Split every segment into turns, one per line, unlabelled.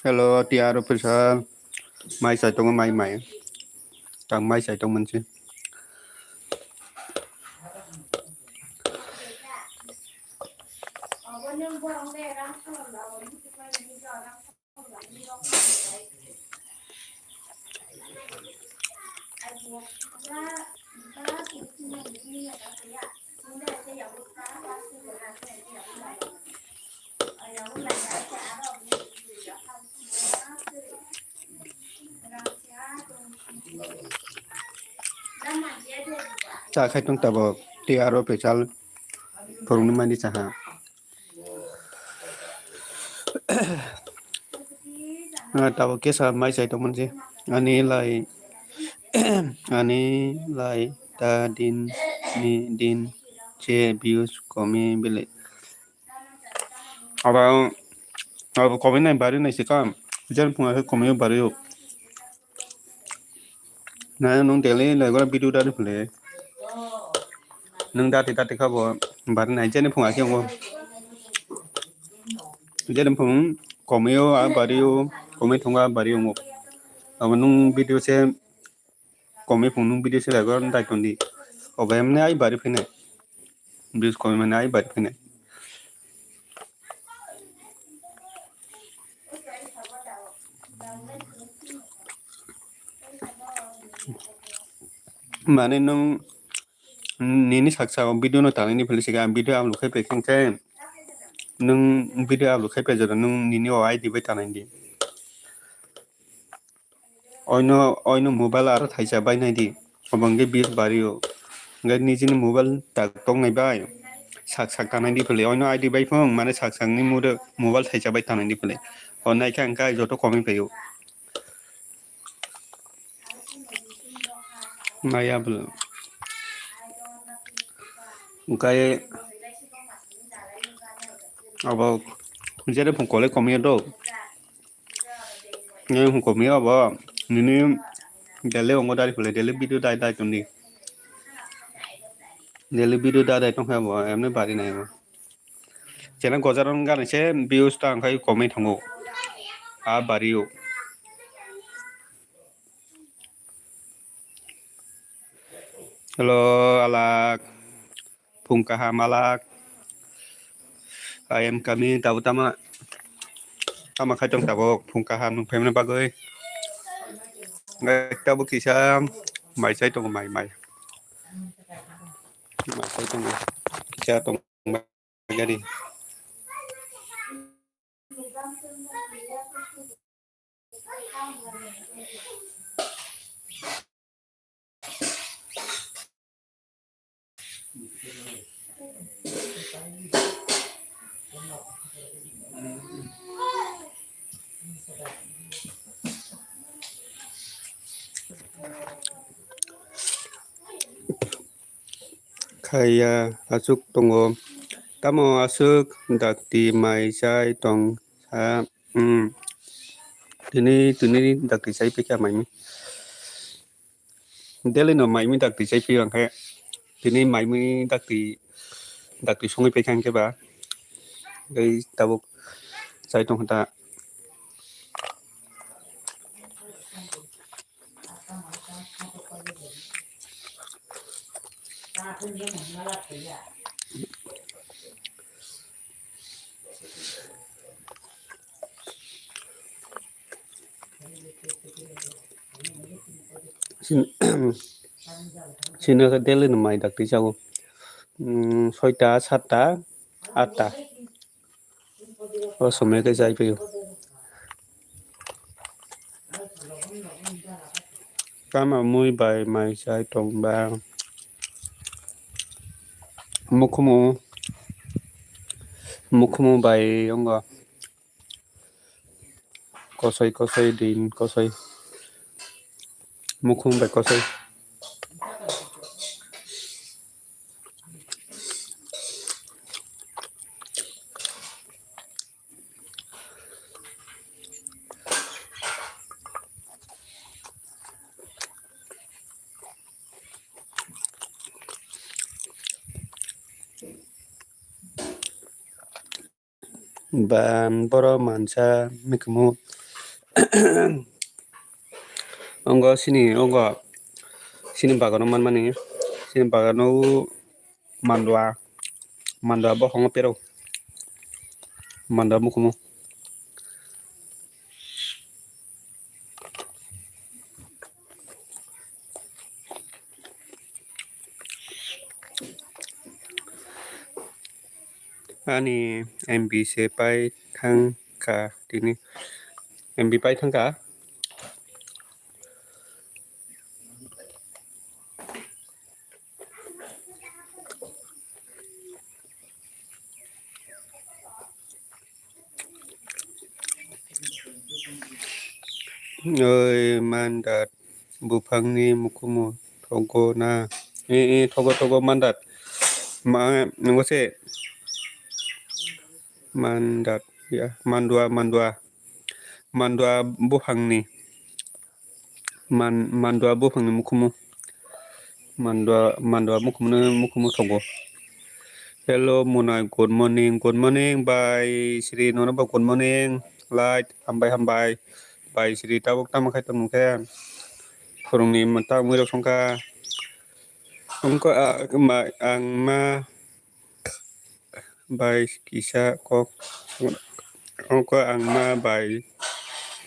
Hello, tiaro Prasan. Mai sai tong mai. Tang mai sai tong man chứ. Cha khai tong tabo tiaro Prasan. Phorung mani cha ha. Tabo kesa mai sai tong man chứ. Ani lai ta din ni din che views kome bile. Aba kome nai bari nai sikam. Jan punga kome bari yo. Na nung tele lai gora video dari pule. Nung dati ka bo bari nai jan punga kyang bo. Jan pung kome yo a bari yo kome thonga bari yo mo. Aba nung video se kome pung nung video se lai gora dai tondi. Oba emne ai bari phine. Views kome mane ai bari phine. Mane nung nini saksa video no tang ni polisi ga video am lukai pe kengke nung video am lukai pe jara nung nini o ai di bai tanai di oino mobile aro thaisa bai nai di obange bir bario ngai nijini mobile tak tong nai bai sak tanai di pole oino ai di bai phong mane sak ni mude mobile thaisa bai tanai di pole onai khang kai joto komi peyo maya bul Ukai abo jere phung kole komi do ngai phung komi abo nini dele ongo dari pole dele video dai tondi dele video dai tong ha bo emne bari nai bo jena gojaron gan se views ta khai komi thongo a bari yo hello alak phung kaha malak I am coming tau tama khai tong tabo phung kaha nung phemne bagoi ngai tabo kisa mai sai tong mai sai tong kisa tong jadi Kaya asuk tongo. Tamo asuk dakti mai sai tong sa. Tini dakti sai pika mai mi. Deli no mai mi dakti sai pika kaya. Tini mai mi dakti songi pika ke ba. Gai tabuk sai tong ta. Sini ke deli no mai dakti sau. Soita satta atta. Oh somai ke sai pika. Kama mui bai mai sai tong ba. Mukhumu bai onga. Kosai din kosai. Mukhumu bai kosai. Ban boro mansa mikmu ongo sini bagano man mani sini bagano mandwa bo hongo pero mandwa mukmu ani MB se pai thang ka tini MB pai thang ka ơi mandat bupangni mukmu thogo na thogo mandat ma ngose mandat ya mandwa bupangni mandwa bupangni mukmu mandwa mukmu thogo. Hello Muna, good morning bye Sri Nona ba good morning light hambai bye Sri tabuk tamakai tamukan kurungni mata murok songka ongko ang ma bye kisah kok ongko ang ma bye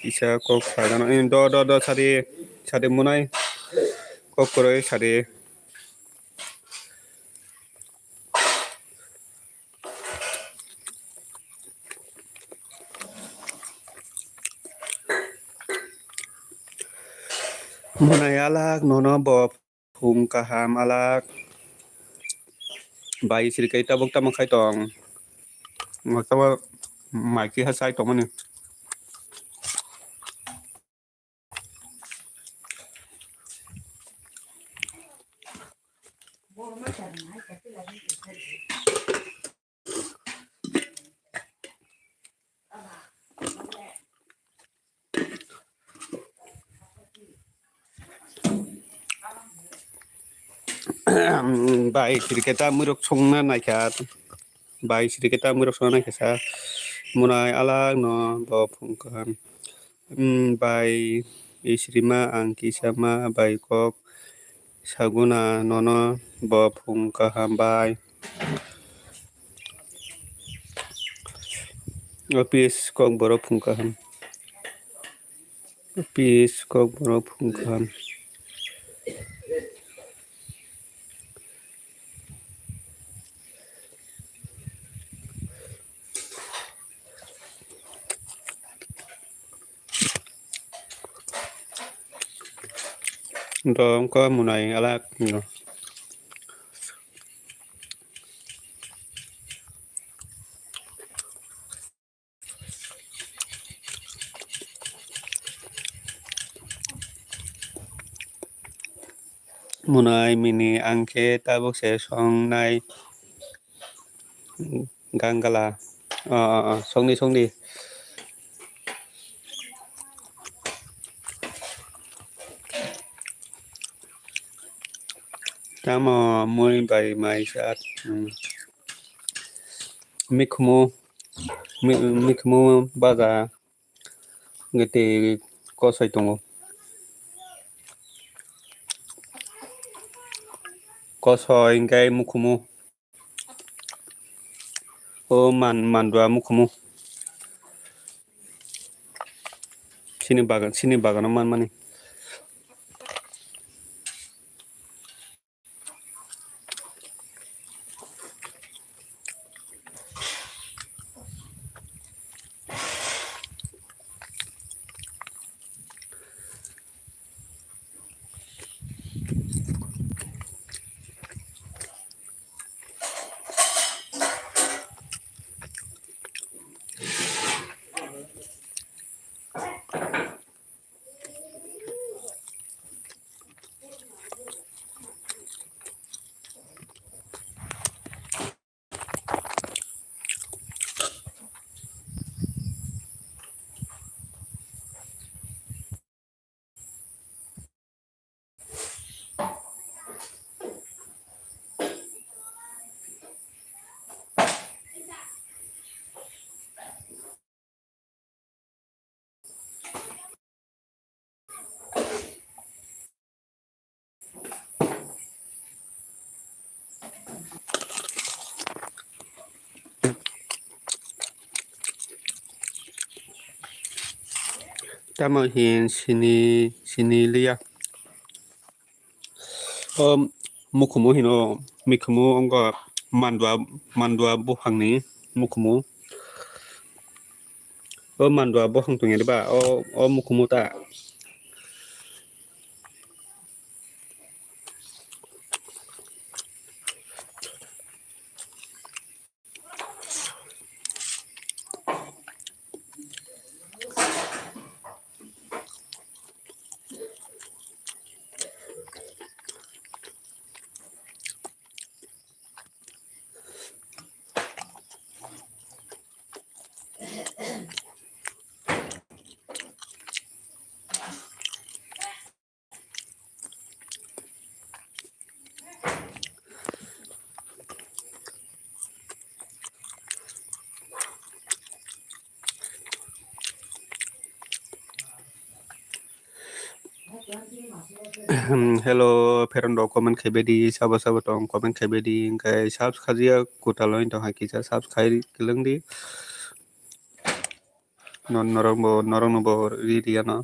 kisah kok sadana in do sade munai kok koroi sade munai alak nono bob hum kaham alak bye Sri kai tabuk tamakai tong ngatawa maiki hasai tong mani bye Sri kita murok songna naika bye Sri kita murok songna naika sa munai alak no bob hum kaham bye Isrima angki sama bye kok saguna nono bob hum kaham bye opis kok borok hum kaham opis kok borok hum kaham Dom ko munai alak no Munai mini angke tabuk se song nai gangala. Song di. Tamo muy bai mai sat. Mikmo baga ngete ko sai tongo. Ko soi ngai mukhumu. O mandwa mukhumu. Sini bagan man mani. Tamo hin sini liya. Mukhumu hino mikhumu ongo mandwa buhang ni mukhumu. Mandwa buhang tungnya ba mukhumu ta. Hello Perondo comment kebedi sabo tong comment kebedi kai subs khajia kutaloin tong hakisa subs khai kileng di norong bo ri dia na.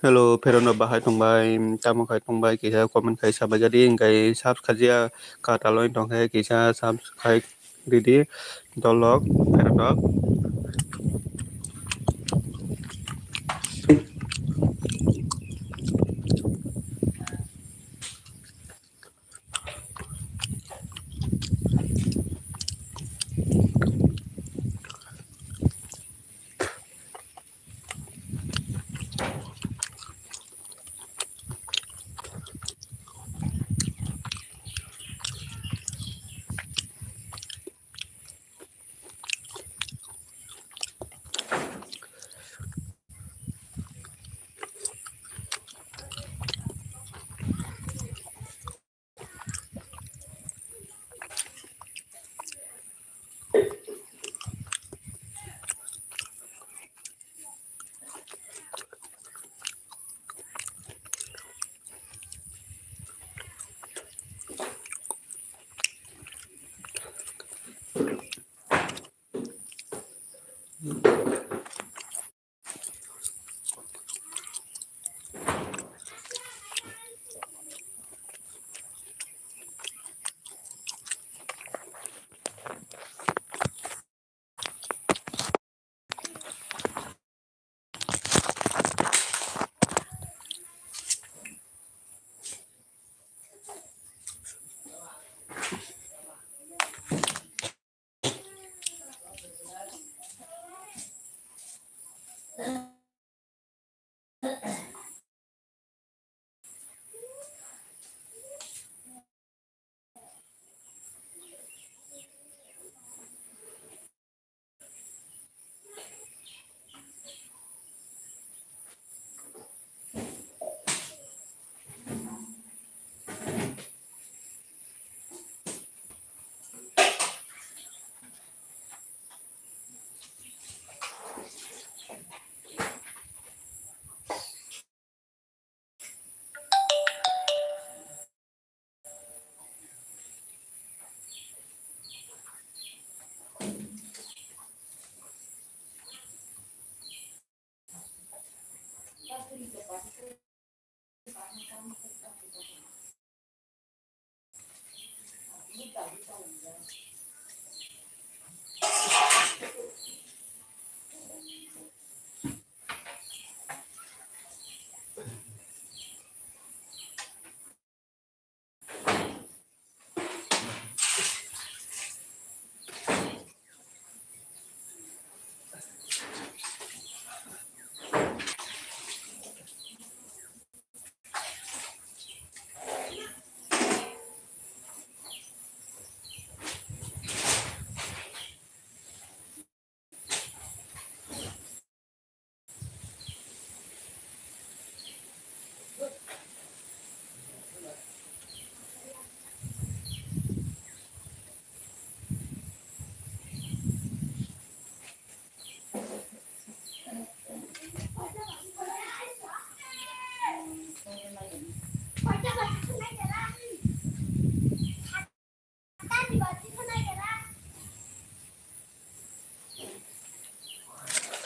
Hello Perondo bahai tongbai tamo khai tongbai kisa comment khai saba jadi kai subs khajia kataloin tong khai kisa subs khai di dolok Perondo.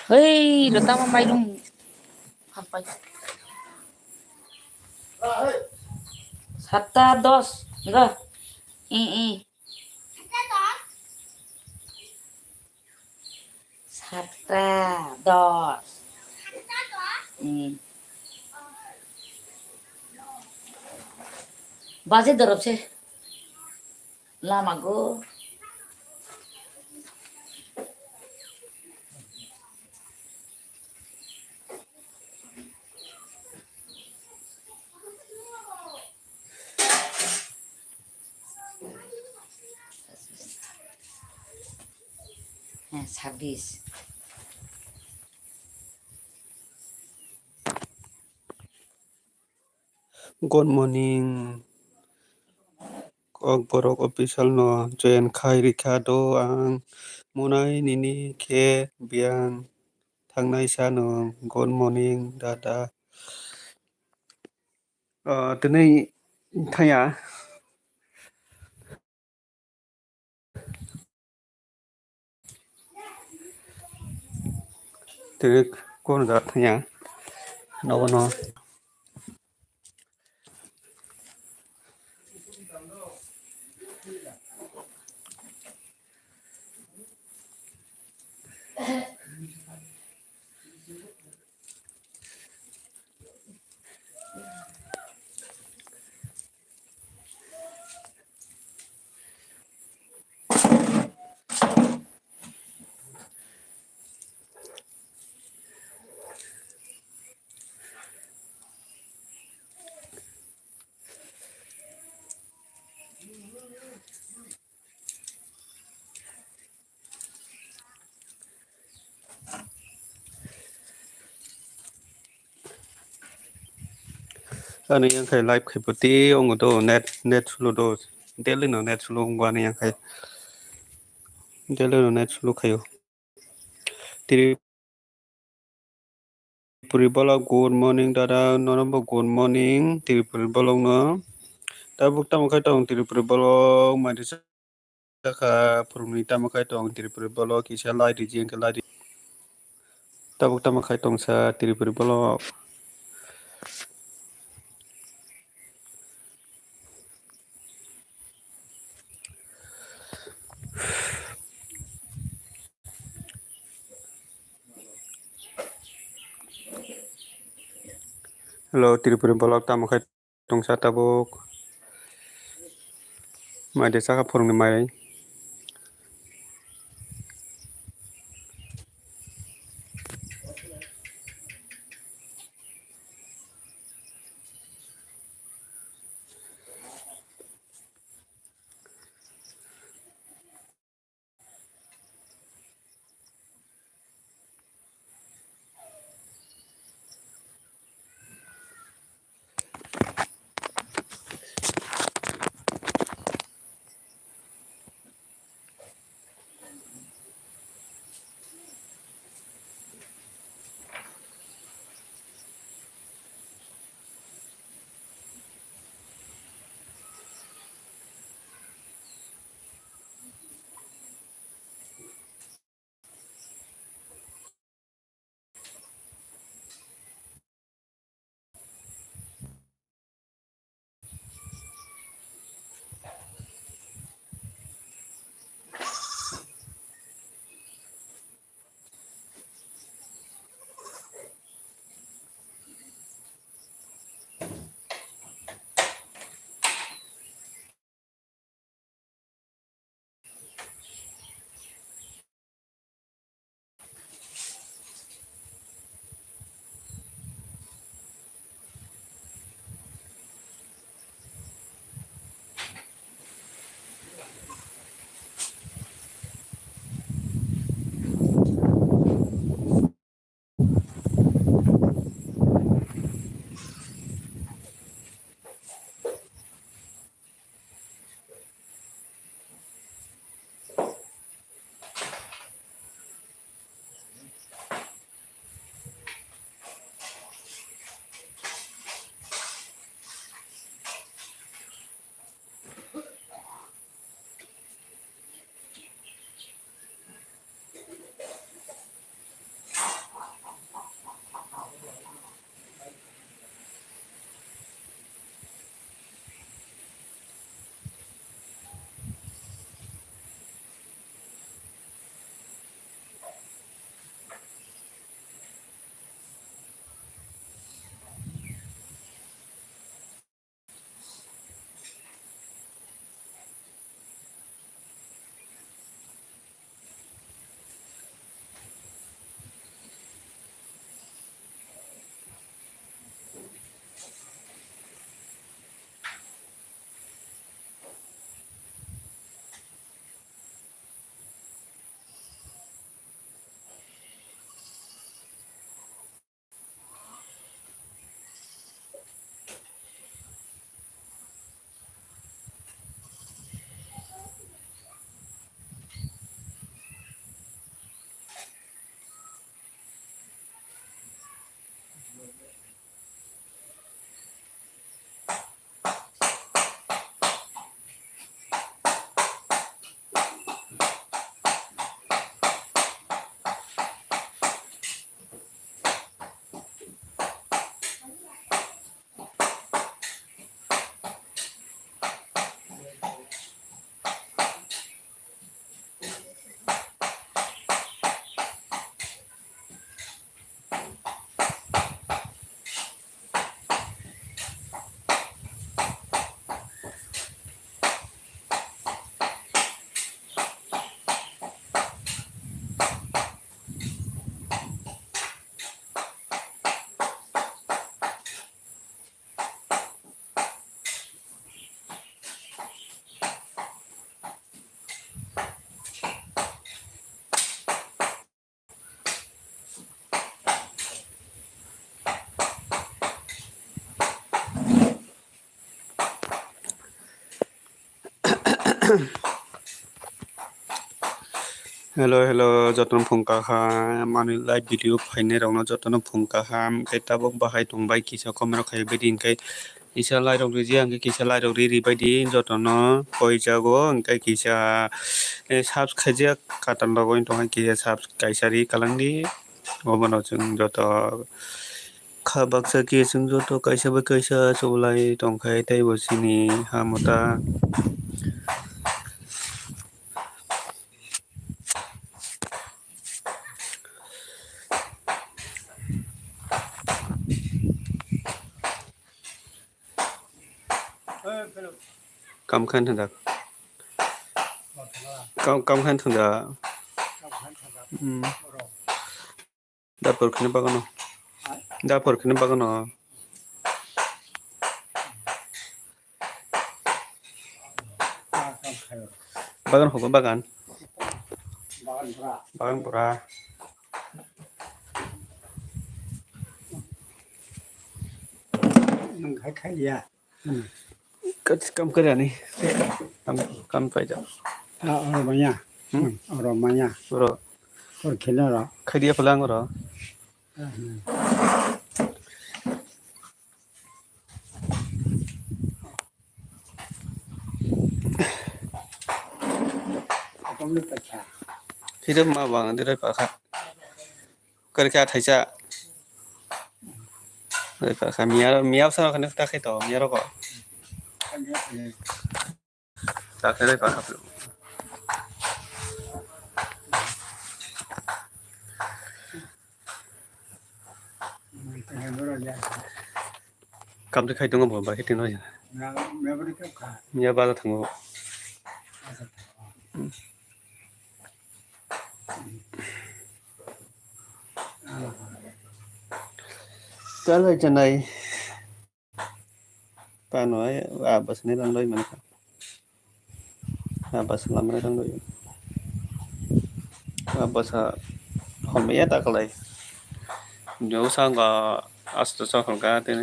Hei, lo tama mai dum. Sampai. 7:10. Enggak. I. 7:10. बाजे तरफ से लामा गो हाँ 26
Good morning. Kokborok official no jynxzi Ricardo ang munai nini ke biang thangnai sa no good morning dada. Today thaya today kon da thaya no. Ano yang kai live kai putih ongo do net sulu do daily no net sulu ongwa ni yang kai daily no net sulu kayo tiri puribala good morning dada nonombo good morning tiri puribala no tabuk tamu kai tong tiri puribala madi saka puruni tamu kai tong tiri puribala kisah lai di jeng kai lai di tabuk tamu kai tong sa tiri puribala hello tiri puribala tamu kai tong sa tabuk madi saka puruni mai Hello, jotono phungka ha mani live video phaine rokno jotono phungka ha kai tabok bahai tongbai kisa komero khai bedin kai kisa lai rok riji angke kisa lai rok riri baidi jotono koijago angkai kisa subs khaijak katan logoin tonga kisa subs kaisari kalangni obono chung joto khabaksa ki chung joto kaisa ba kaisa choblai tongkhai tei bo sini hamota kam khan thanda kam khan thanda dapur khane bagano bagan hoba bagan pura
khai ya
kam kare ni kam pai ja
oromanya
ro
or khenara
khaidia phalang ro
komni pacha
hidup ma bang dirai pa kha kerja thaisa dirai pa kha miao sa khane ta khai to mia ro ko ta khai dirai pa kha kam khai dong bo ba hitin noi mia ba la thango cái lời trên này ta nói bas này đang đôi mình bas làm này đang đôi bas hôm nay ta cái này nếu sang có asta sang không cả thì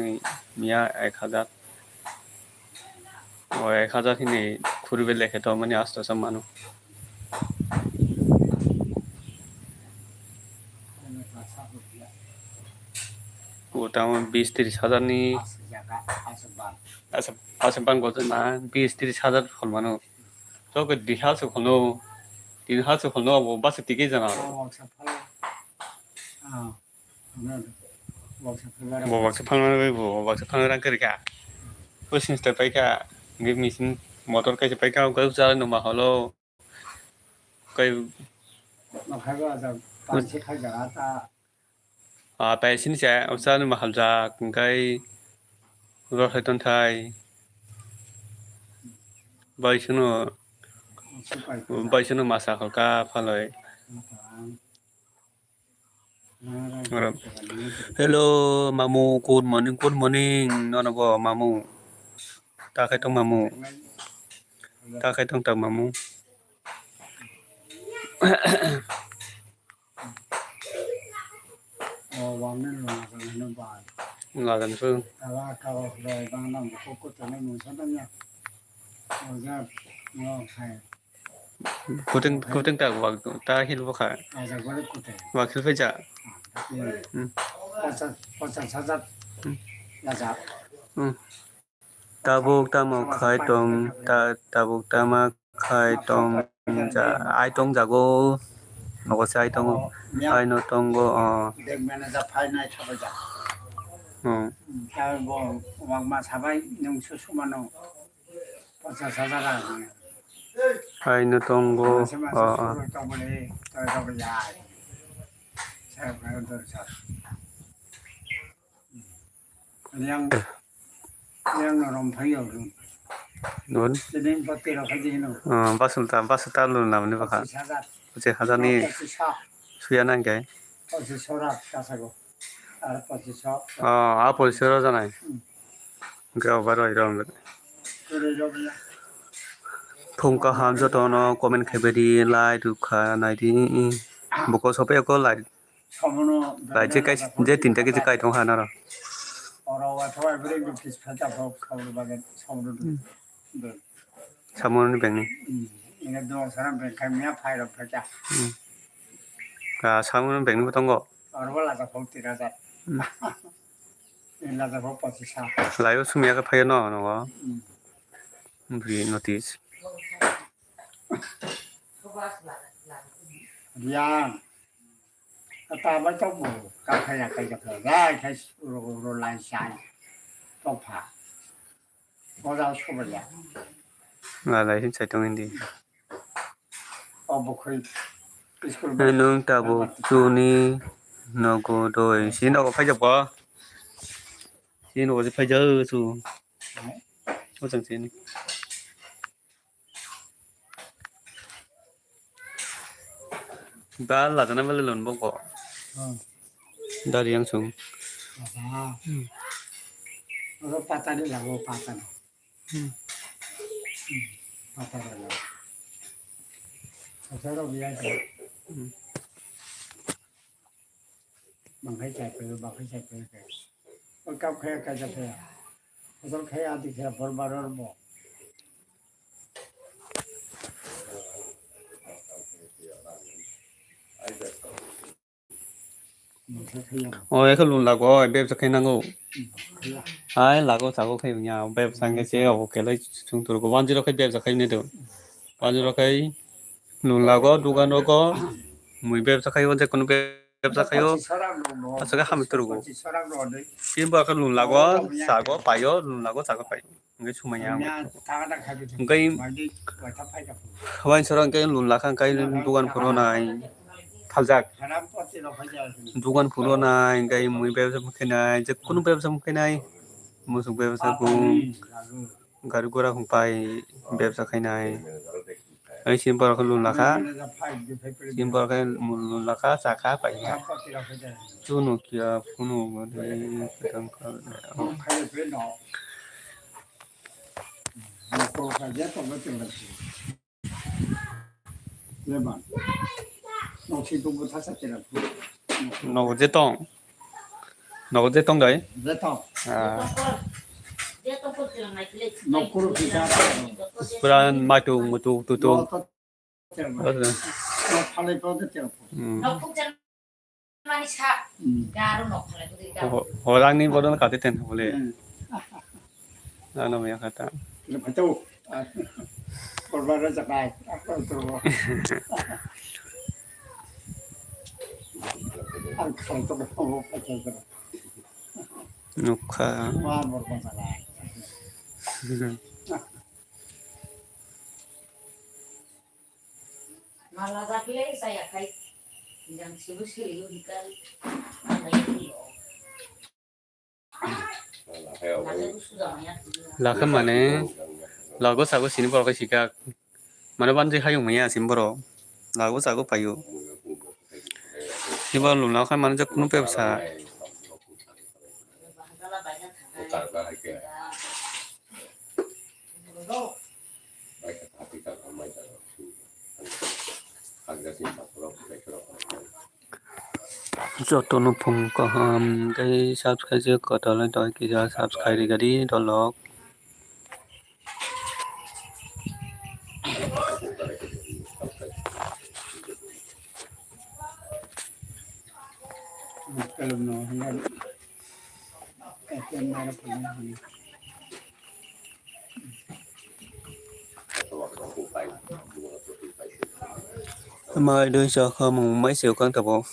mía ai khá giá rồi ai khá giá thì này khui về lấy cái đó mình asta sang mano utama 20-30 হাজার ni asaban ko na 20-30 হাজার khulmano to ko dihal su khono 3 su khono bo bas tike jana bo bak sa phang rang kar ka pusin step pai ka ngi misin motor ka pai ka ko sa no ma holo kai
nó khai ra là pan chiếc khai ra ta
tại xin sẽ ông sao mà học ra cái rồi hay tuần thai bây giờ nó mà sao cả phải rồi hello mamu good morning nó có mamu ta khai tông tầm mamu
vòng nên là nó bài
ngờ gần phương
ta là cao rồi đang nằm có cho nên mình sống nha rồi ra nó khai
cố tình ta vào ta hiểu vô khả
giờ có cụ thể
và khi phải trả
có sát là giáp
ta buộc ta một khai tông ta buộc ta mà khai tông자 아이동 자고 먹었어 아이동 아이노 동고
맹매너자 파이나이 쳐보자 뭐 왕마 사바이 능수 수만호 버사 사사라
아이노 동고
동고래 저야 잘 가요들 잘 그냥 너랑朋友
luôn bác ta luôn làm như vậy hả chị Hà Ni suy anh cái police ra này cái over rồi phong ka ham cho to nó comment khai đi like được khá này thì bố có số pe có lại chứ cái tin cái cái thông hàng nào 사모는 백니.
이게 너 사람 백하면 파이로 퍼자.
아 사모는 백니 보던 거.
얼마나 볼티라자. 일라자 볼빠지 사.
라이오 수미야가 파이어 나와. 우리 노티스.
Reang ta mới chốc bù cà phê là cây cà phê ra cái rồi lại xài trong phà có rau số bây giờ
là hình chạy trong đi.
ở bộ khi
nung tabo chuni nó có đôi xin nó có phải chụp quá xin nó có phải chơi chú có chẳng xin ba là nó mới lên bông cỏ đã đi ăn xuống
nó pata đi là vô pata pata là sao đâu bị ai bằng cái chạy cái con cà phê cái cà phê con khai ăn thì khai phở bò bò
ôi cái lùn là có bếp sẽ khai năng ngủ ai là có sao có khai nhà bếp sang cái xe ở cái lấy chúng tôi có văn gì đó khai bếp sẽ khai nên được văn gì đó khai lùn là có dugan nó có mùi bếp sẽ khai văn sẽ con bếp sẽ khai đó sẽ cái ham được rồi khi mà cái lùn là có sao có phải đó lùn là có sao có phải cái chung mà nhà cáiวันสรงcái lùn là khang cái dugan phuro này thảo dugan phuro này cái mùi bếp sẽ cái nàyจะคุณbếp sẽ cái này mùi sung bếp sẽ cũng garu gora không phải bếp sẽ cái này ấy xin bảo cái lùn là khá xin bảo cái lùn là khá xa khá phải chú nó kia phun nó để cái thằng nó có dễ tông đấy à Prasan mai tu orang ni bodoh nak kata ten boleh ano yang kata
betul korban rezeki apa itu angkau tu berapa macam
nukha
wah bermasalah
malah tapi saya kayak yang sibuk-sibuk di kali
là cái mà này là có sao có xin bảo cái gì cả mà nó bán gì hay dùng mấy à xin bảo là có sao có phải dùng xin bảo luôn là cái mà nó chắc nó bẹp sa cho tôi nó phun có cái subscribe chưa có đó là đòi cái ra subscribe đi cái đi đó log
kalau no hendak kajian mana pun
mà đưa cho không mấy siêu con tập bộ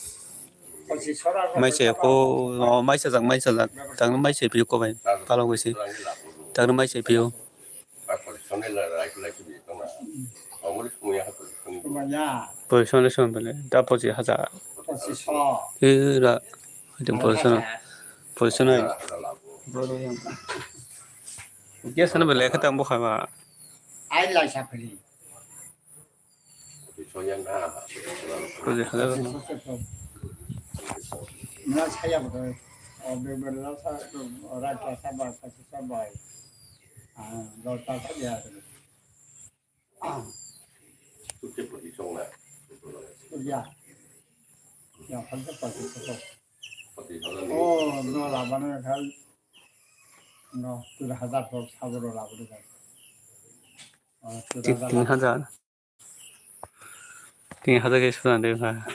mấy siêu cô mấy siêu rằng mấy siêu là tăng mấy siêu phiếu cô vậy tao làm cái gì tăng mấy siêu phiếu position vậy đã position hazard cái là điểm position này cái sao nó bị lệ cái tao bốc khai mà
ai lại sắp đi
position hazard
nó saya betul beberapa orang sabar pasti sabar rồi ta sẽ giờ ya ya phân tích position nó làm bạn cái nó từ 1000 사고로 làm được
3,000 3,000개 수단데 봐.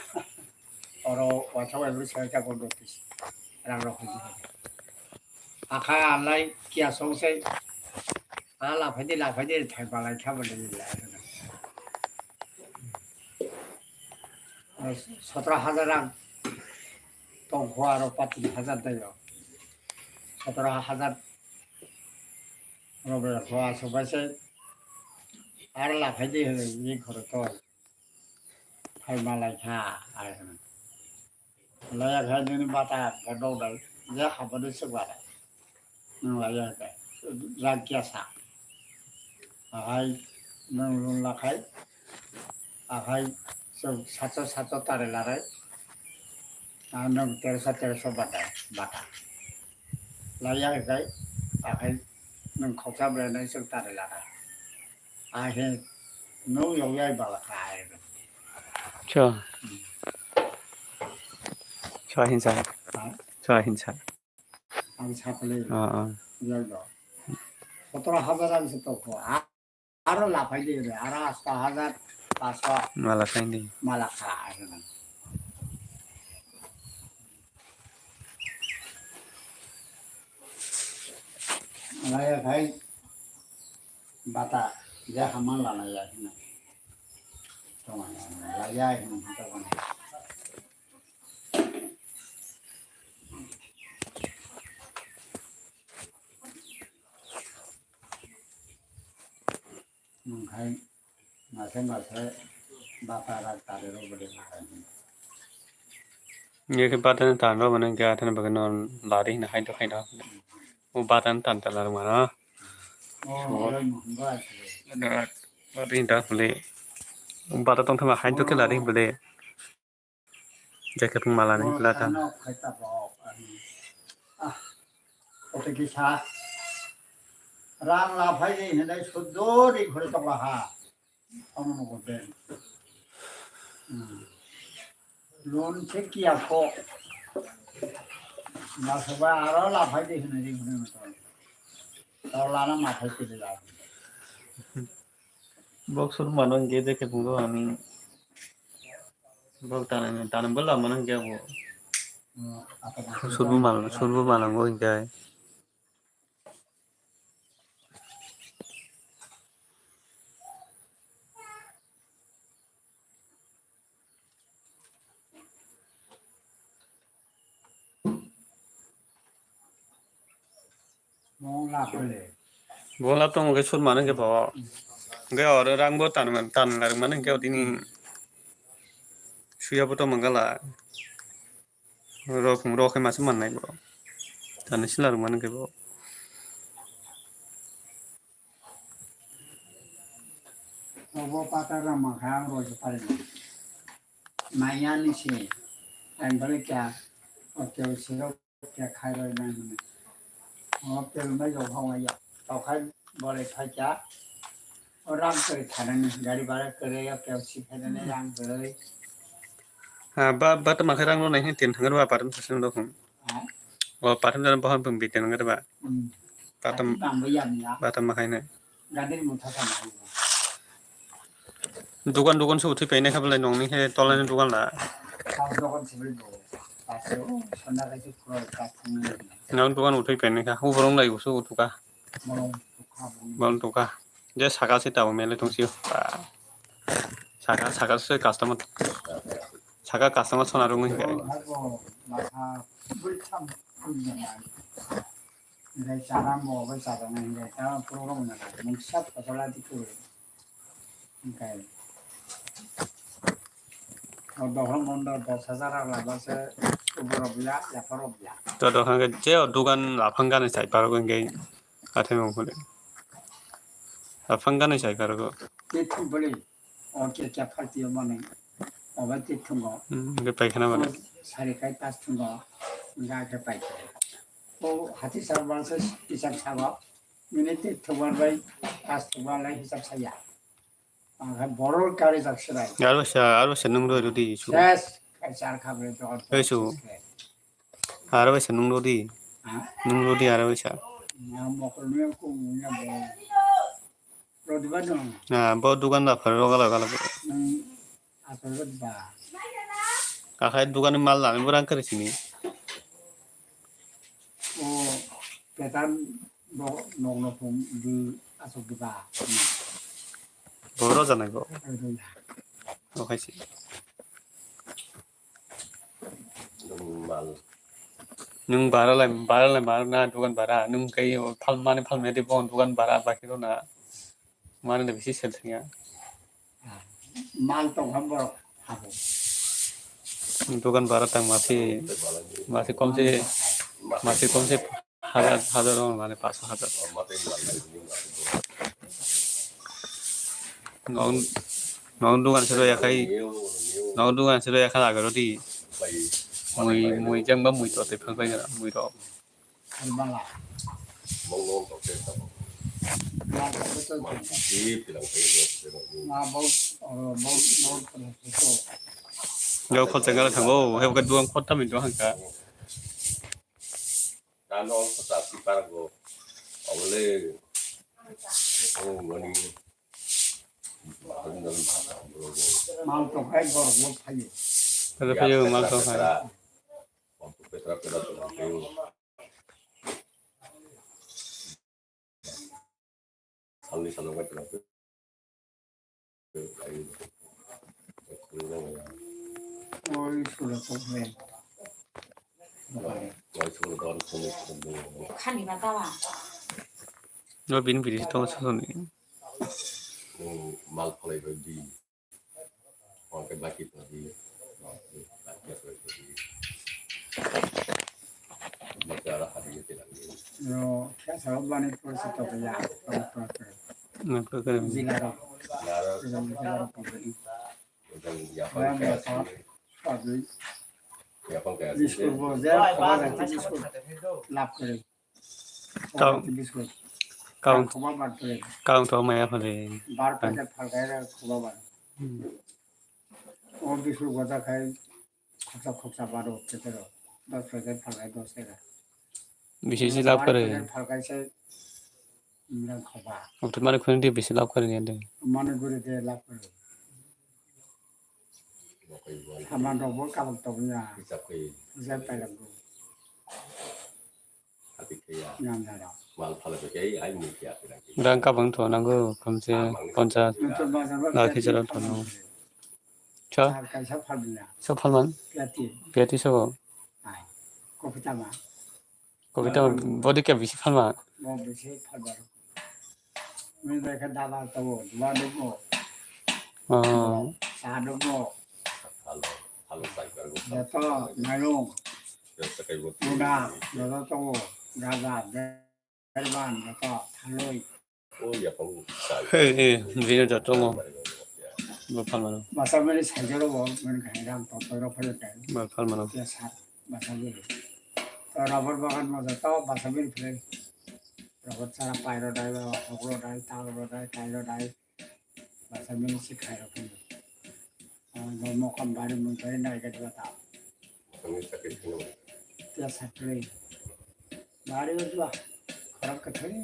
와차와 우리 살짝 건도듯이 라고 하지. 아카 알라이 기아 송세 라파디 탈발라이 차버리는 서트라 하자랑 또 구하러 빠뜨기 하자대요. 서트라 하자 로베 구하 소바세 라파디 이 거로 탈발라이 차 알면 라야 가지는 바다 가도다 이제 하버드 쓰바라 라야 가 라기야사 아이 너는 라카이 아하이 저 사초 따를 나라이 나는 때려서 바다 라야 가 아하이 넌 거기서는 저 따를 나라 아해 너 여기에 봐라 가이
저 hinsa. 저 hinsa.
안 사플레
어.
여기도 서트라 하자라면서 또 알아 라파이데 알아서 하자 pasok
Malaka hindi.
Malaka. Malaya kai bata dia hamal la ya hina. Toma la ya hina ta kon. Kai masa bata ra ta ro bole la.
Ye ke batan tan ro manan kya tan bagan non lari na hai to khai da. O batan tan ta lar mana.
Oh,
Lari da bole. O bata tong thama hai to ke lari bole. Jake pung mala ni pelata.
Oke kisah Rang la phai ni henai suddo di khore tok la ha ông một bên luôn chết kia ko mà số ba đó là phải đi này đi này mà tao là nó mà phải đi lại
Box sur manon ge jake pung go ami. Bok tan bola manan ge bo. Surbu malang go ingai.
mong là phải để
Bola to mo ge sur manan ge bo. Ge or rang bo tan lar manan ge tini. Suya bo to mangala. Ro ke mas man nai bo. Tan silar manan ge bo.
वो पाता का मखान रोज पर माया निशी एंडल क्या और क्या सिरो क्या खाई रहे नहीं और क्या मैं जो खाऊंगा या तो खाई बोले खाई क्या और राम करे खाना नहीं गाड़ी बारे करेगा क्या सीखे नहीं राम करे
Ba ta makai rang no nai tin thangar ba paran sasin do khum. O paran jan bahan pum bitin ngar ba.
काम भैया नहीं
Ba ta makai nai.
गाड़ी में उठा था नहीं
Dukan su uthi peine khabla nong ni he tolan dukan la.
खाओ लोगों से भी दो पासे सोना का जो पूरा काटने नहीं
Nang dukan uthi peine ka. Hu borong lai usu utuka.
मरों खा
Bal tuka. Je saka si taw mele tong siu. Saka se customer sona rung ni ga.
하고 마사 물참 분명한 이제 사람 뭐가 사람은 이제 다 프로그램은 뭉샵 가솔라디고 그러니까 어떤 뭔가 더 사사라가 봐서 그거로야 야퍼로야
To do hang je dukan la phanga ni sai par go ngai. Athe mo khole. La phanga ni sai par go.
대충 벌리 어깨 잡할 때 오면은 어버 대충 거
Ge paikana ba.
사리까지 따스튼 거 이가 그 빠이 또 하티 사람한테 이상 사고 미네트 투번바이 따스트번라이 히삽 사야 아 버럴 까리 잡시라
Aro sa nung do di su.
세스 잘 가버려 저
Eso. Aro sa nung do di.
아
Nung do di aro sa.
나 먹으면 꿈이야 뭐 Rodiba dong.
Bawa dukan lah, baru kalau
Nang atau rodiba.
kakak dukan mal lah, berang ke sini.
Oh, ketan nong pun di asal diba.
Baru aja nih kok.
Aduh ya.
Oke sih. Nung bara lah na dukan bara, nung kayak palmane di bawah dukan bara baki na, mana nih bisa selesai.
Mal tong hambur habu.
Dukan bara tang masih kom sih hazar orang mana 500,000. Nong dukan sudah ya kayak agak roti. Mui jang ba mui to te phang phang mui to.
Albala. Mal betul. Nah, bau itu.
Gak kau cengal tanggo, heo kedua kau tamin doang ka.
Kalau tetapi para go, awalnya, Manik,
Mal tong hai bor bor hai.
Tapi punya mal to hai.
waktu Petra tuh Alni sama kan kenapa?
Oh, sudah komplain.
Kan di mata wa.
No bin biri to so ni.
Mal play di orang kebaki tadi, bicara hadiah tidak ini.
Yo, saya bani proses itu ya.
Nah, program
Zingaro.
Nara
Zingaro komplain.
dan ya
Saya
kayak
mau pagi
ya kayak
biskut bozar, kawan biskut lap kere. Biskut.
kau
Kuba bar kere.
to maya phale.
Bar paket falkai kuba bar. Oh, biskut bozar kai khoksa baro ketero. 10 paket falkai 10 টাকা.
Bisi lap करे.
falkai se Miran খবা।
अब तुम्हारे खुद ही bisi lap करे नहीं दे.
মনে করে দিয়ে লাভ করে। সামান রব কাবল তবুয়া।
bisa kayak
Saya pelang tu.
hati kayak
Yang ada.
mal kalau kayak ayo nih ya bilang
Rang ka bang to nanggo kamse poncha
Untuk bahasa
na khijara to no. Cha
Harga saya falnya.
so phalman
Piati.
piati so
Ay. Kopi tama.
kobita body ke bisi phalma.
Mau besi fal baru. Minta ke dalam tahu. Dua dulu. Satu dulu.
halo saya baru
Betul. Mayung.
terus kayak buat
Muda. Betul tahu. Gaza. Derban. Betul. Haloi.
oh ya kamu bisa
Video jatuh mo ba phalman
Masa beli saja loh. Mereka hilang. Topero pelan.
ba phalman
Biasa. Masa beli. Rubber bagan masa tahu. Masa beli pelan. Rubber cara pyro dive. Okro dive. Taro dive. Tyro dive. Masa beli sih kaya pelan. Mau kembali mencari naik ke dua tahun.
kamu sakit dulu
Biasa pelan. Mari berdua. Orang ketemu.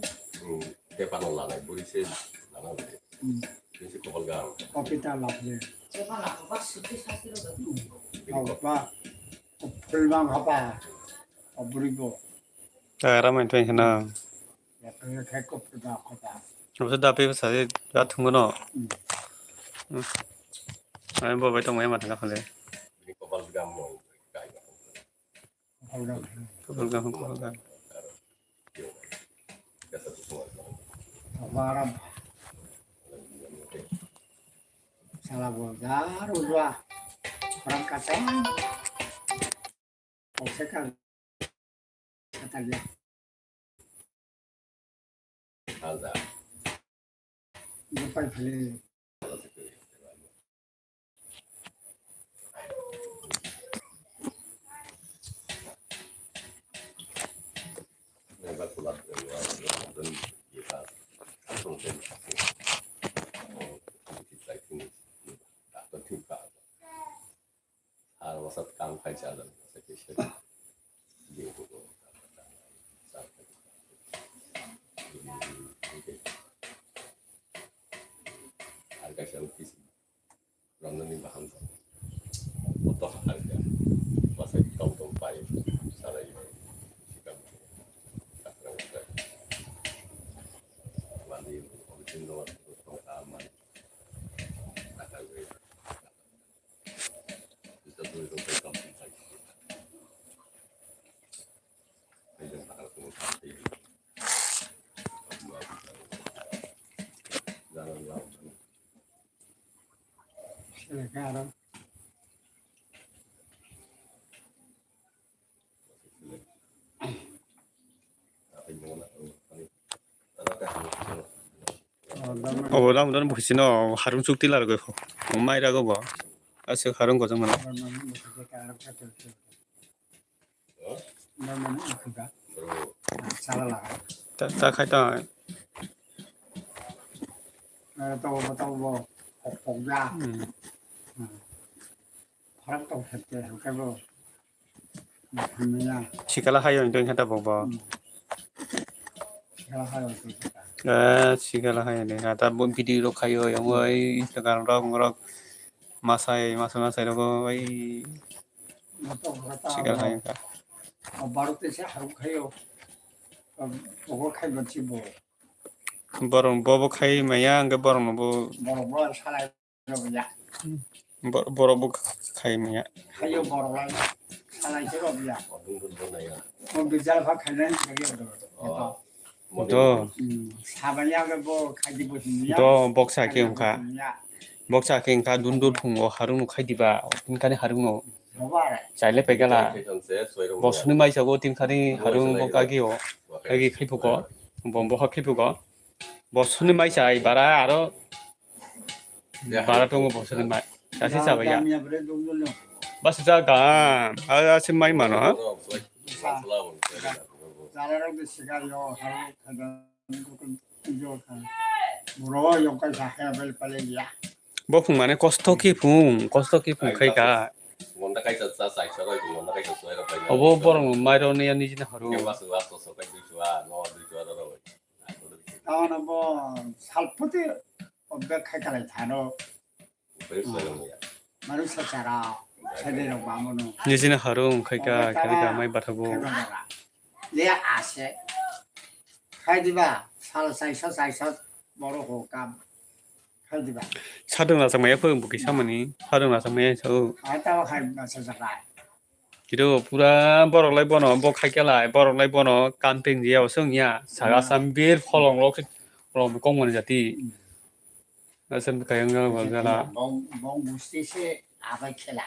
kayak panon lah boleh sih lama deh ini kopal gang
Kopi talap je.
Coba lah, apa suci satu lo.
Apa? Pulbang apa? Beribu.
ta ramai to hena
Ya kayak kopi dah apa?
अब दा Pay सारे रात थुंगो न आइ बबाय दं माय माथो खाले
ini kopal gang mau kayak
Udah.
कबल गा
kata semua
Barang salah bozar udah orang kacang. Osekan kata dia.
ada
Lupa beli.
Nggak pulang dan kita langsung ke kita ini atau juga harus kang kai jalan sekitar dia itu kasih yang kisi. Randa ni bahan tu. Otak harga. Masa kaum pai sana ini. Sikap. Mandi original pengalaman. Kata gue. Kita tu itu kampung saya. Ini bakal Kanti. Jalan laut.
Silakan.
나무는 보시노 하름 쭉 딜라고 엄마이라고 뭐 아서 하름 거잖아 딱 하다
tao học ra phát tao thật cái cái vô thành ra
지가라 하여 인도 하다 보고
cái hai rồi
지가라 하여 네 하다 본 비디오 가요 영어 인스타그램 럭 마사이라고 이 지가라 하여
바로 때에 하루 가요 보고 khai 뭐
버런 버버 카이 마야 그 버런 뭐
뭐 살아요 그냥
버버 카이 마야
가요 바로 살아요 그냥
Orang
뭐 잘 박하는 그게
또
사반야가 뭐 가지 보시냐
또 먹사 기용가 먹사 기용가 눈도 풍고 하루는 카이디바 인간의 하루는 잘래 빼가라 버스는 마이사고 팀카리 하루는 뭐 가기요 여기 카이프고 뭐 하키프고 버스는 마이사이 바라 알아 바라 통고 버스는 마이 다시 잡아야 버스자가 아주 많이 많아
나라랑도 시간요 하루 가던 이거 물어 여기까지 해야 빨리야
뭐 풍만에 코스토키 풍 그러니까
Ngonda kai sa sai sa kai ngonda kai sa sai kai.
어버 버런 마이로네 아니지나 하루
Ke mas so kai du chua no du chua ro.
나는 뭐 살포대 엄백하게 다노 마루 사자라 제대로 마무는
니지나 하루 그러니까 많이 받하고
내 아세 하지마 살사이서 뭐로 감 하지마
사등나서 매야 펑 부기 사머니 사등나서 매야 저
아따와 하면서 사자
기도 부라 버럭라이 버너 뭐 খাইকেলাই 버럭라이 버너 깐땡 지야오 성이야 사가삼비르 펄롱록 럼 공원 자티 나선 가영가 걸잖아
뭐 무시세 아바켈라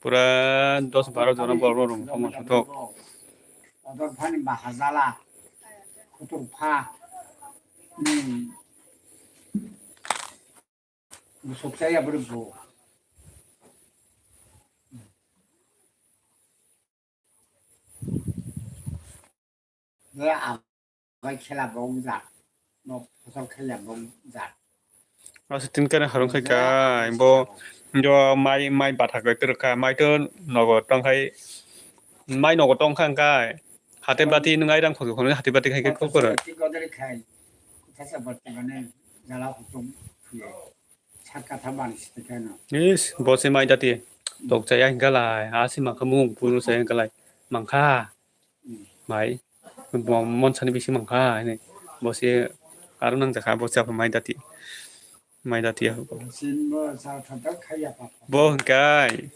부라 도스 바로 저런 버럭롱 pomoto
어떤 판이 마하잘라 kutur파 무속사야 버리고 내가 아바켈라 봉자 뭐 무속kel라 봉자
아서 띵까는 하루 그러니까 뭐 마이 바타고 들어가 마이도 너고 땅하이 마이 너고 땅칸가 하테바티 능아이랑 거기 하테바티 하게 거거든
이거들이 가이 다시 볼 때는 나라 좀 착각 한번 시작하는
yes bose mai dati tok chaya hingalai asima khamung punu se hingalai mangkha mai mon chani bisi mangkha ne bose karunang jakha bose mai dati
신뭐 사람들 가야 봐
bo hingai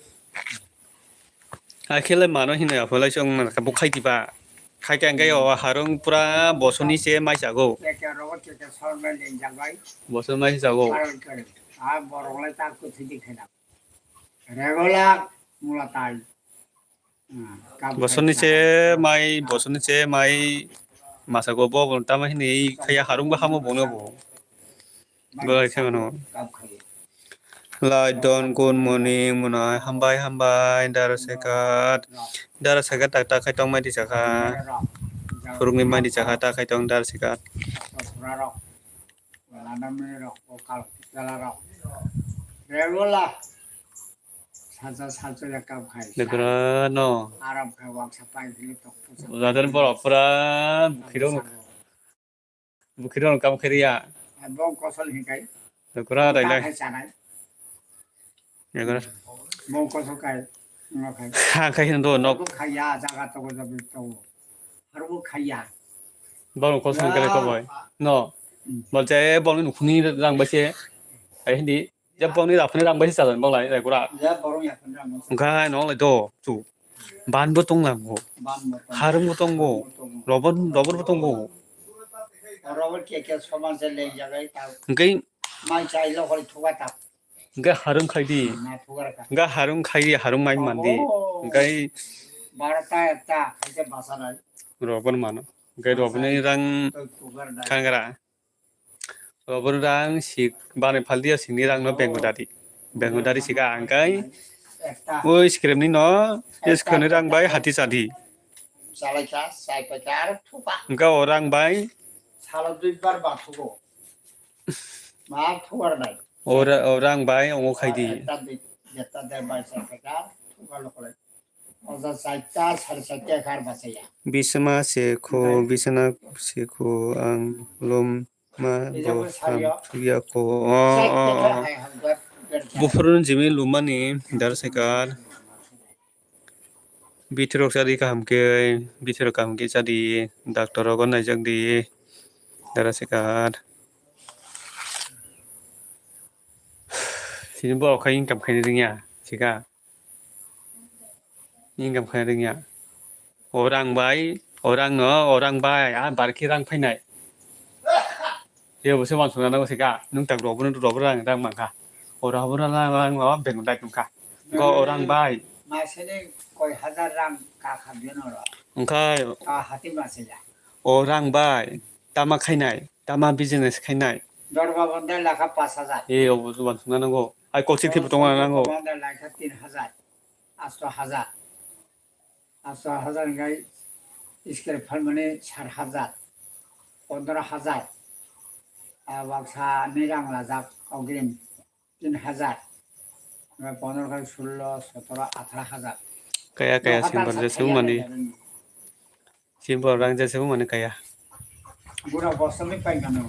akhile mano hine apolai chong ka bukhai diba khai ka ngai o harung pura bosoni se mai jago
내가로 저게 설명 냉장고에
boson mai jago
아 뭐로래 딱고 뒤지게나 레골라 물었다
bosoni se mai masago bo tama hine khaya harung ba hamo bono bo bolai khano Lai don good morning munai hambai darasekat tak khaitong mai di jaka furung ni mai di jaka tak khaitong darasekat
레골라 사자 약간 가이
negara no
아랍 가왕 사파이 빌립도
ladan bor opera bukiron kam khiria
뭐 거슬 hinkai
Kura dai lai.
khai sanai
Kura.
mo ko so kai no khai
Ha khai hin do nok.
khai ya jaga to ko jabi to haru khai ya
Bong ko sang kale ko boy. No. Bol che bong ni khuni rang ba che. Ai hindi. Ja bong ni da phani rang ba sa bong lai dai kura.
ya borong ya kan ram
Khai no lai do chu. Ban bu tong lang go.
ban mo to
Harum bu tong go. Robon bu tong go.
robot ke saman se le jagai ta
Ngai
mai chai lo hol thuga ta
ngai harum khai di.
na thuga ka
Ngai harum khai harum mai man di. Ngai
barata eta khai basa na
robon man. Ngai robon ni rang
thuga da
kangara. Robon rang sik bane phal dia sing ni rang no bengudari. Bengudari sika angkai.
eta
Oi skrem ni no. Yes khone rang bai hati sadi.
salai ka sai pa kar thupa
Ngai orang bai
salo dui bar ba thugo ma thuga dai
orang bai ongo khai di.
eta di eta de bai sai pa kar thuga lo kole oza sai ta sar sai ke kar ba sai ya
Bisma seko bisana seko ang lom ma bo ya ko
sai ke kar hai ham gar
bufurun jimi lumani dar sekar bitirok sadi kaham ke bitirok kaham ke sadi doctor ogon najak di dar sekar sini bo kai income kai ringya sika income kai ringya orang bai orang bai barki rang fainai ye bose wan suna nago sika nung tak robun rang mangka orang rang lawan bengun dai tumka go orang bai
ma se ne koi hazar ram ka kham yo no ro
engkai
ka hati ma se ya
orang bai tama khainai tama business khainai
dorba bandar lakha 5000
ye obu wan suna nago ai kochik thi putonga nago
bandar lakha 3000 8000 8000 gai इसके फल मने 4000 15000 वाक्सा निरांग लाजाक अग्रिम 3000 15 का 16 17 18000
kaya simbol jesu mani simbol rang jesu mani kaya
बुरा बस में पाइ गनो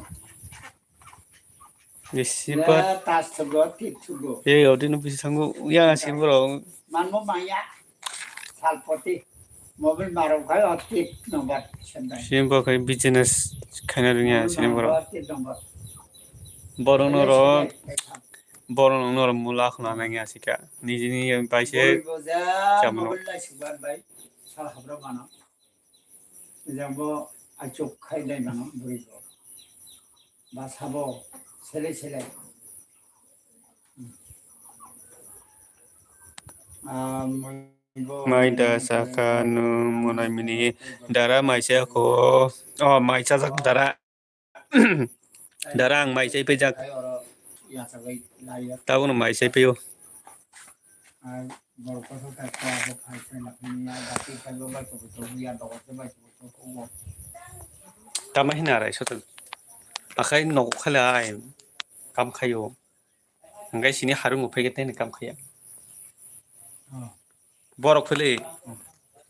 simbol
या तास थगो ति थगो
ye odin bisi sangu ya simbol
मानमो माया सालपति mobile मारो खाय अति नंबर छन्दाय
simbol kai business khaina ringya simbol
अति number
borong nor mula khna nangya sika nijini paise Chamlo.
Mobile ला सुबार बाय साल हाब्रा बानो जंबो आचोक खाय दाय बानो बुरिबो बासाबो सेले सेले
mai da sakanu monai mini dara mai se ko mai cha jak dara darang mai se pe jak
या सबै लायो
tabu mai se pe yo
बरको तो का को खाय छै लखनिया बाकी खायो बाय तो या दगते बाय तो को
tama hina rai so akai nok khala ai kam khayo ngai sini harung upai gete ni kam khaya borok phele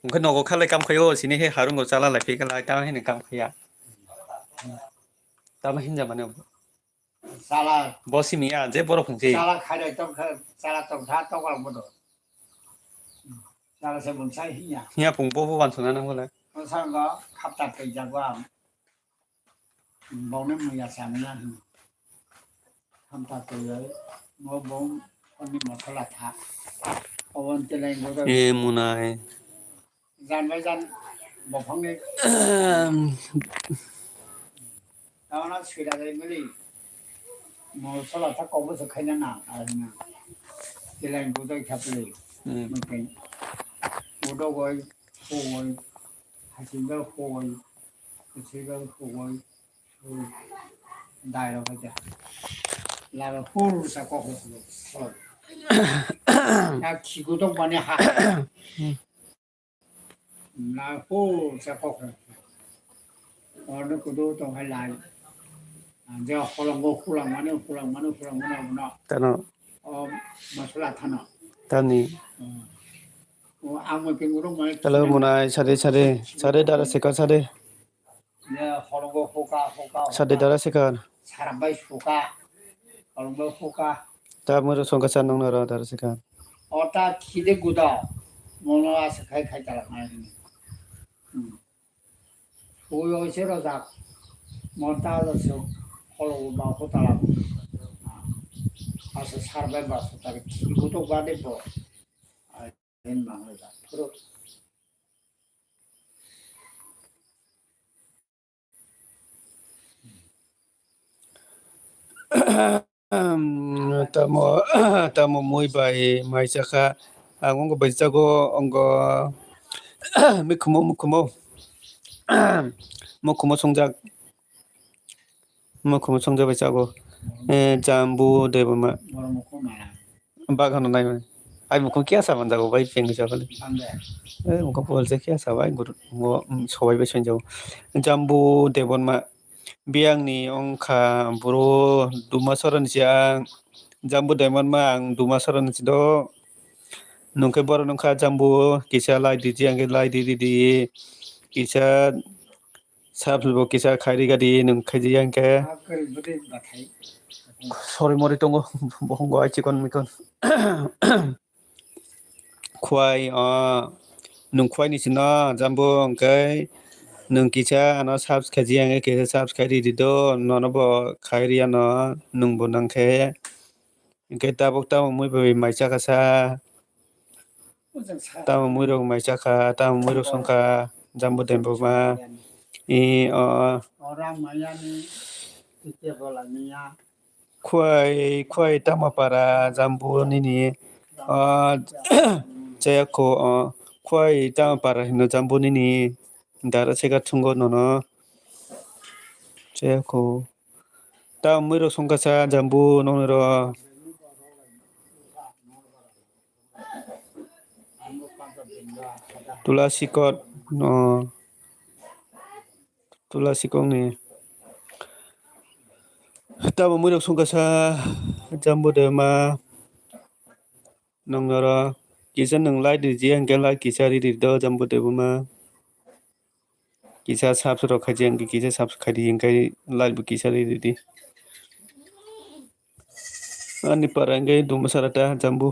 ngai nok khala kam khayo sini he harung chala lai pe kala ta he ni kam khaya tama hinja mane
साला
bosi mi ya je borok phungje
साला खाय तो साला तो था तो गल बदो साला से बुंसाय हिया
hiya phungbo bo wan suna nang bola
संगा खापता पे जागवा बावने मुया सामना खापता पे मो बौ अनि मसला था अवन तेलाय गो
e munai
जानबाय जान बफांनि दावना सुइदा जाय मलि मसला था कबो सखायना ना आरना तेलाय गो जाय खापले मकै गो गय गय हासिंगा गय हासिंगा गय दायरा बाजा लागा फुल साको हो ना खिगु तो बने हा ना फुल साको और कुदो तो हलाई जो खलंगो खुलांग माने ना
tano
मसला थाना
tani
ओ आमो के गुरो माने
talo munai sare dara sekar sare
ने खलंगो होका
sare dara sekar
सारबाय सुका 얼마 호가
다 뭐로 송가사 농나라 다르시간
어따 기대 구다 모노아스 가이카이다 말이니 소요시로다 못다로서 홀로 마 호타라 아서 살배 봐서 다 기구도 가데 뭐 된 망을다 프로
tamo tamo muy bai mai chaka angongo bai chago ongo mikhumo mokhumo songjak bai chago jambu debama
뭐 먹고 말아
bagano nai ai mukho kya saban jago bai peng jago
안돼
mukho bolse kya sabai gur mo sobai bai sonjago jambu debonma biangni ongkha bro dumasaran siang jambu debonma ang dumasaran sido nungke bor nungkha jambu kisa lai di jiang lai di kisa sablo kisa khairi gadi nungkhe jiang ke
아까 그때 나타이
sorry mori tongo bohongo ai chikon mikon khwai nung khwai ni sina jambu angkai nung kisa ano subs khaji ang ke subs khairi di do nono bo khairi ano nung bo nangkhe angkai tabok tabok moi bai mai chakasa
무슨 사
tamo moi rok mai chakha tamo moi rok songkha jambu dembo ma
orang mayani kita bolanya
khwai tamo para jambu nini chayako khwai tamo para hino jambu nini dara sega thungo nono chayako tamo moi rok songkha jambu nono ro tulasi kot tulasi kong ni tamo moi rok songkha jambu de ma nongara kisa nung lai di jiang ke lai kisa ri do jambu de ma kisa sap ro kha jiang kisa sap kha di yang kai lai bu kisa ri di ani parangai dum sarata jambu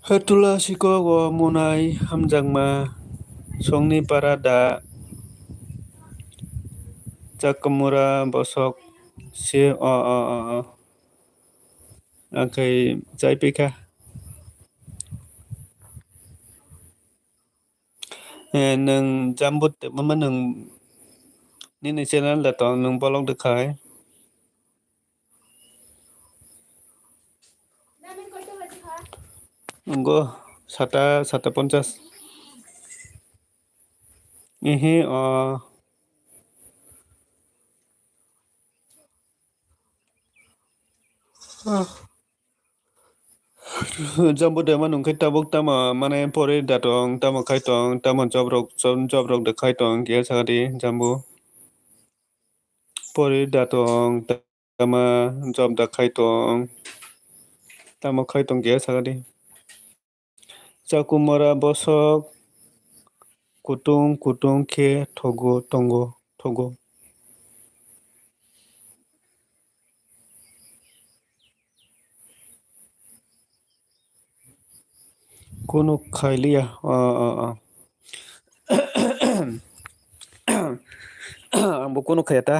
Hatula siko wo munai hamjangma songni parada Cakamura bosok si angkai jai pika nung jambut mama nung nini channel da tong nung bolong de khai nunggo sata ponchas ihi jambu de manung kai tabuk tama mane pore datong tama khai tong tama jobrok de khai tong ge sagadi jambu pore datong tama job da khai tong tama khai tong ge sagadi Cakumara bosok kutung ke togo kono khailia ambo kono khayata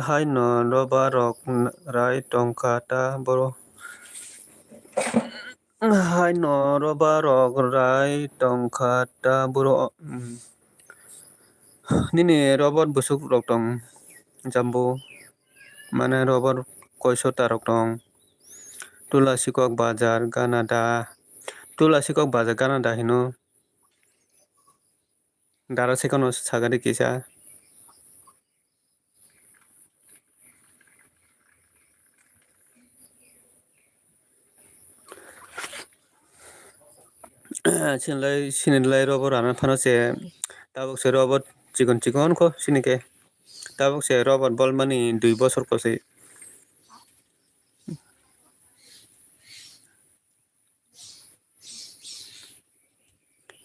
hai no roba rok rai tongkata boro hai no roba rok rai tongkata boro nini robot busuk rok tong jambu mane robot koisota rok tong tulasikok bazar Canada hino dara sekono sagari kisa sinilai robot ana phano se tabuk se robot chikon ko sinike tabuk se robot bolmani 2 বছর ko se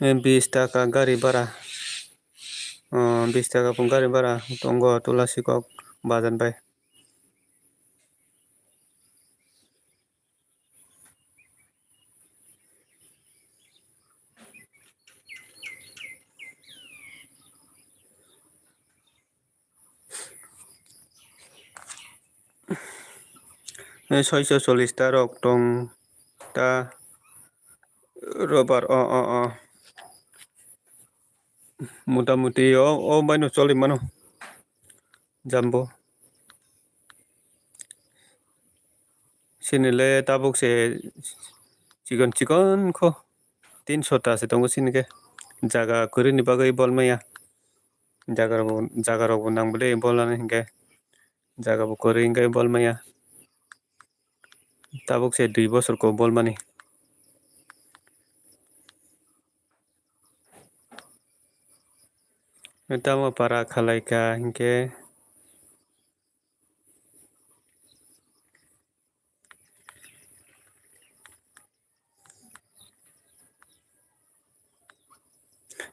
20 টাকা গাড়ি ভাড়া 20 টাকা pun গাড়ি ভাড়া tonggo tulasi kok bajan bai ছয়শো 40 টা rok tong ta robar মোটামুটি ও বাইনো চলি মানো jambo sinile tabuk se chikon ko 300 ta se tongo sinike jaga kuri ni bagai bolmaya jaga ro nang bole bolane hinge jaga bo kuri hinge bolmaya tabuk se 2 বছর ko bolmani tamo para khalaika hinge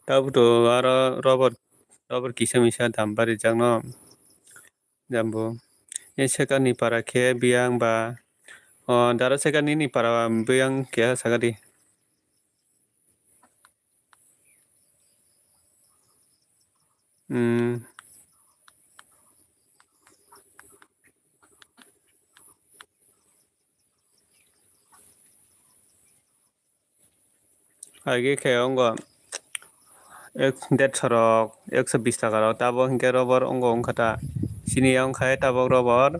tabu to aro robot kisa misa dambari jangno jambo sekani para khe biang ba dara sekani ni para biang kya sagadi age khe ongo 120 টাকা tabo hinke robot ongo ongkata sini ongkhae tabo robot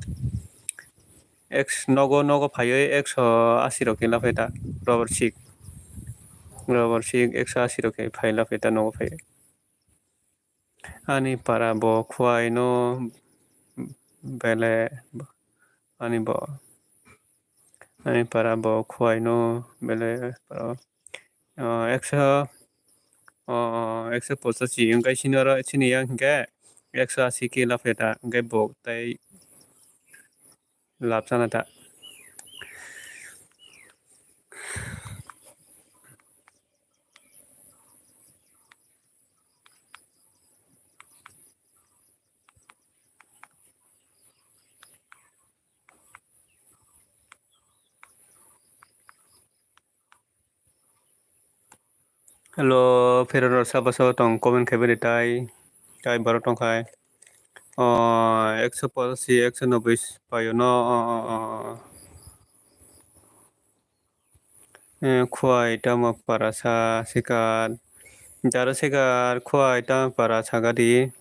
nogo phayo 180 rok kila pheta robot sik 180 rok phaila pheta nogo phayo ani para bo khwai no bele ani para bo khwai no bele 185 engkai sinoro sini yang hingke 180 kila pheta engkai bok tai lapsana ta Hello, Ferrero Sabaso tong komen khabere tai baro tong khai 185 190 payo no khwai tama para sa sikar jaro sikar khwai tama para sagadi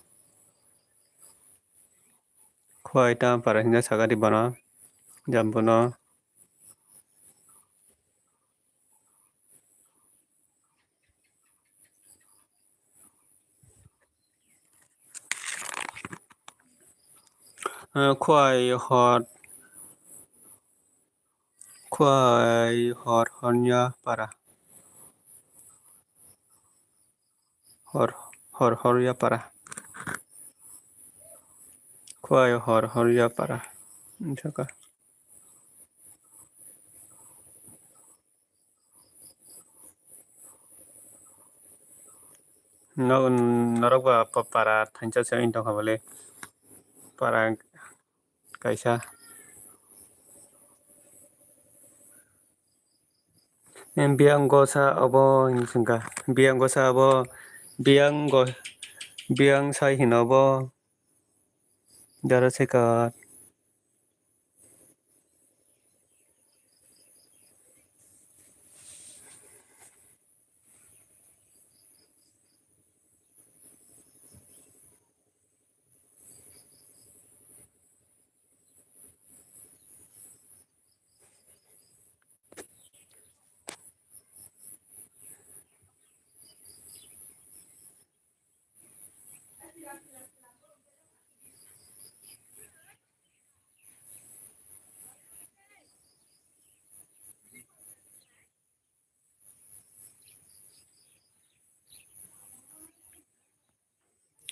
khwai tama para hinga sagadi bana jambono khwai hot honya para horya para khwai horya para jaka norok ba para thancha sa into khabale para kaisa biang sa abo singka biang sa abo biang sai hinobo jaro sikar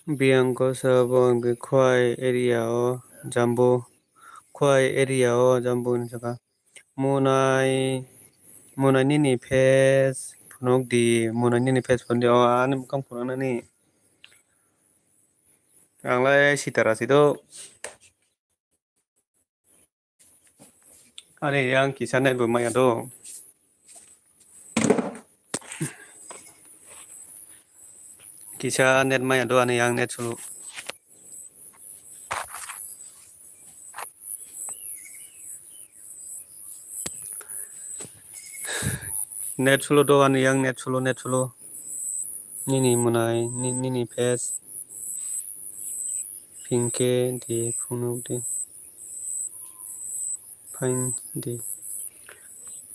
Biangko sabong bi khwai area o jambu khwai area o jambu ni jaka munai nini face phunok di munai nini face phun di o ani mukang phunok nani anglai sitarasi do ani yang kisah net bu maya do kisah net maya do ani yang net sulu net sulu do ani yang net sulu nini munai nini face pinke di phunok di fine di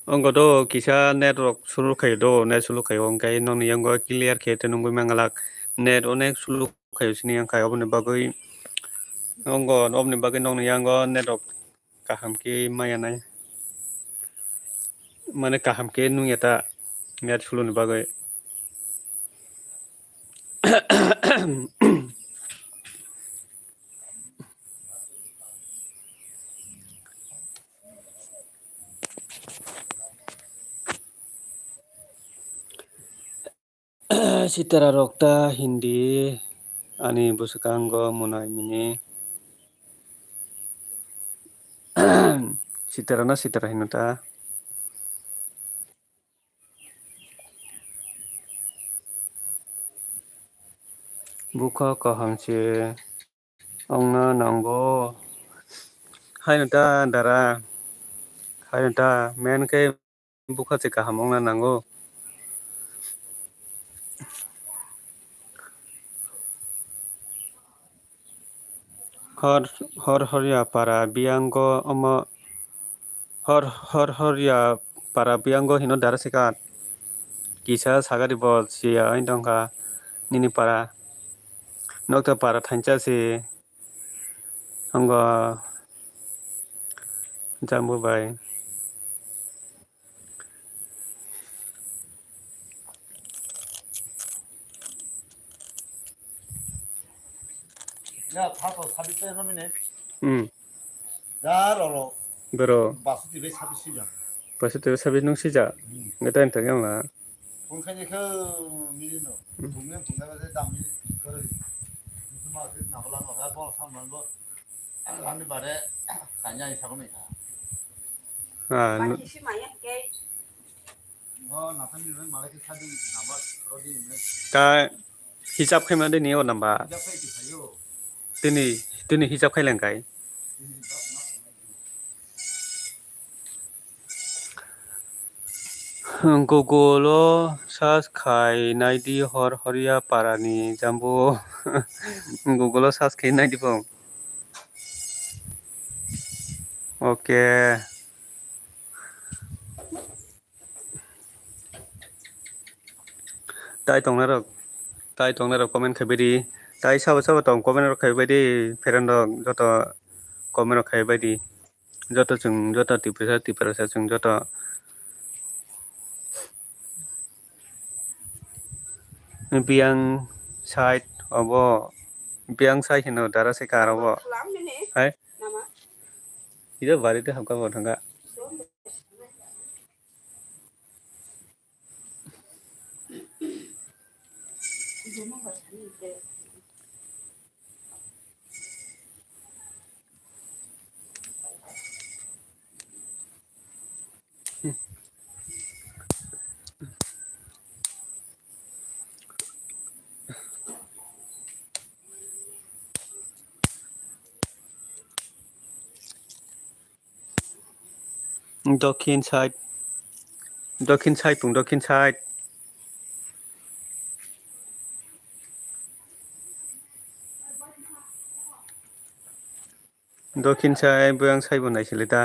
Ongko do kisah net rok sulu kayo do net sulu kayo ongkai non yang go clear kayo tenunggu mangalak net onek sulu kayo sini yang kayo obne bagoi ongko obne bagoi non yang go net rok kaham ki maya nai mane kaham ki nung yata net sulu ni bagoi Sitara rokta Hindi ani busukang go munai mini sitara hinuta buka kahamche ongna nango hainata dara hainata men ke buka che kaham ongna nango hor horia para biango omo hor horia para biango hino dara sekat kisa sagari bol sia indongka nini para nokta para thancha si onggo jambu bai
야, 타서 사비 떼 놈이네. 야, 로로.
bero
바스 집에 사비 시장.
pasu sabi nung sija ngata enta yang la
본칸이 그 미리노. 분명 분명하게 담이 그래. 무슨 말을 나발랑 가서 뭐 사면 뭐 라미 바래 간장이 사고네.
ah
나타니는 말하기 사비 나발 그러디
ta hijab khai ma de ni o namba
잡혀 있어요.
tini hijab khai lang kai Gogolo sas khai naidi hor horia parani jambu Gogolo sas khai naidi pong okay tai tong na rok comment khai bedi tai sabo tong comment rok khai bedi feran rok joto comment rok khai bedi joto tiprasa chung joto biang side obo biang side hino dara se kar obo hai ida bari te hamka bo thanga দক্ষিণ side দক্ষিণ side দক্ষিণ side বয়াং side বনাইছিলে তা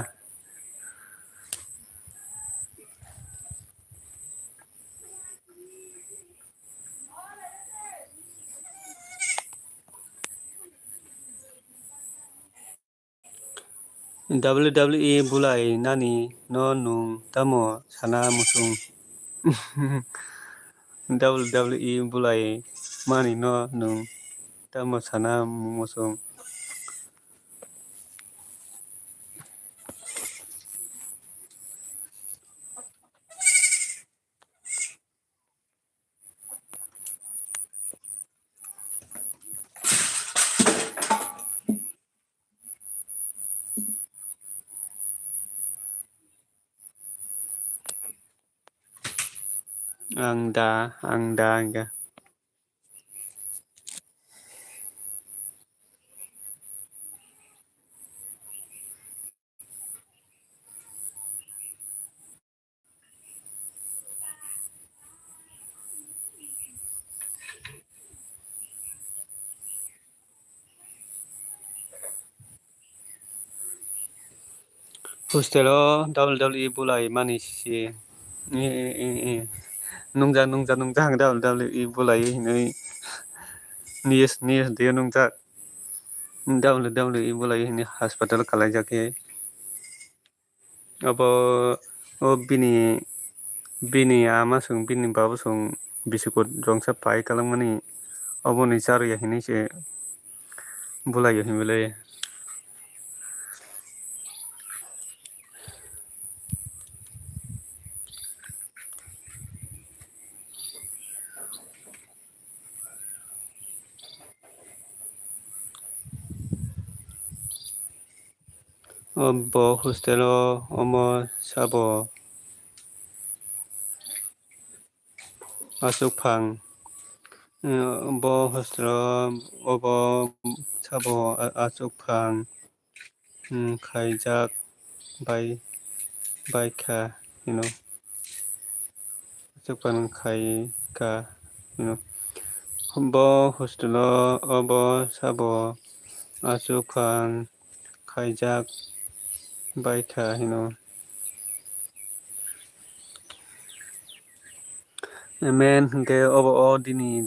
WWE bulai nani no nung tamo sana musung WWE bulai mani no nung tamo sana musung ang da enggak. Hostelo WWE bulai mani si nungja WWE bulai hinai nias dia nungja WWE bulai hinai hospital kalai jake abo bini amasung bini babusung bisikut jongsa pai kalamani abo ni charu ya hinai se bulai himile Obo hostelo omo sabo asupang bo hostelo obo sabo asupang kaijak baika asupang kaika bo hostelo obo sabo asupang kaijak baika men ke obo odini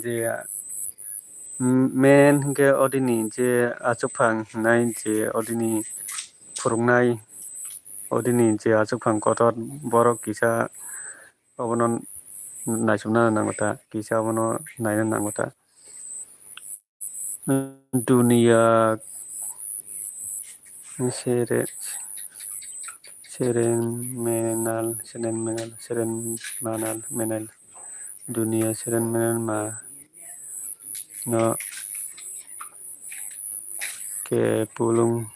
je asupang nai je odini furungnai odini je asupang kotor borok kisa obono naisumna nangota kisa obono naina nangota dunia serenmanal dunia serenmanal ma no ke pulung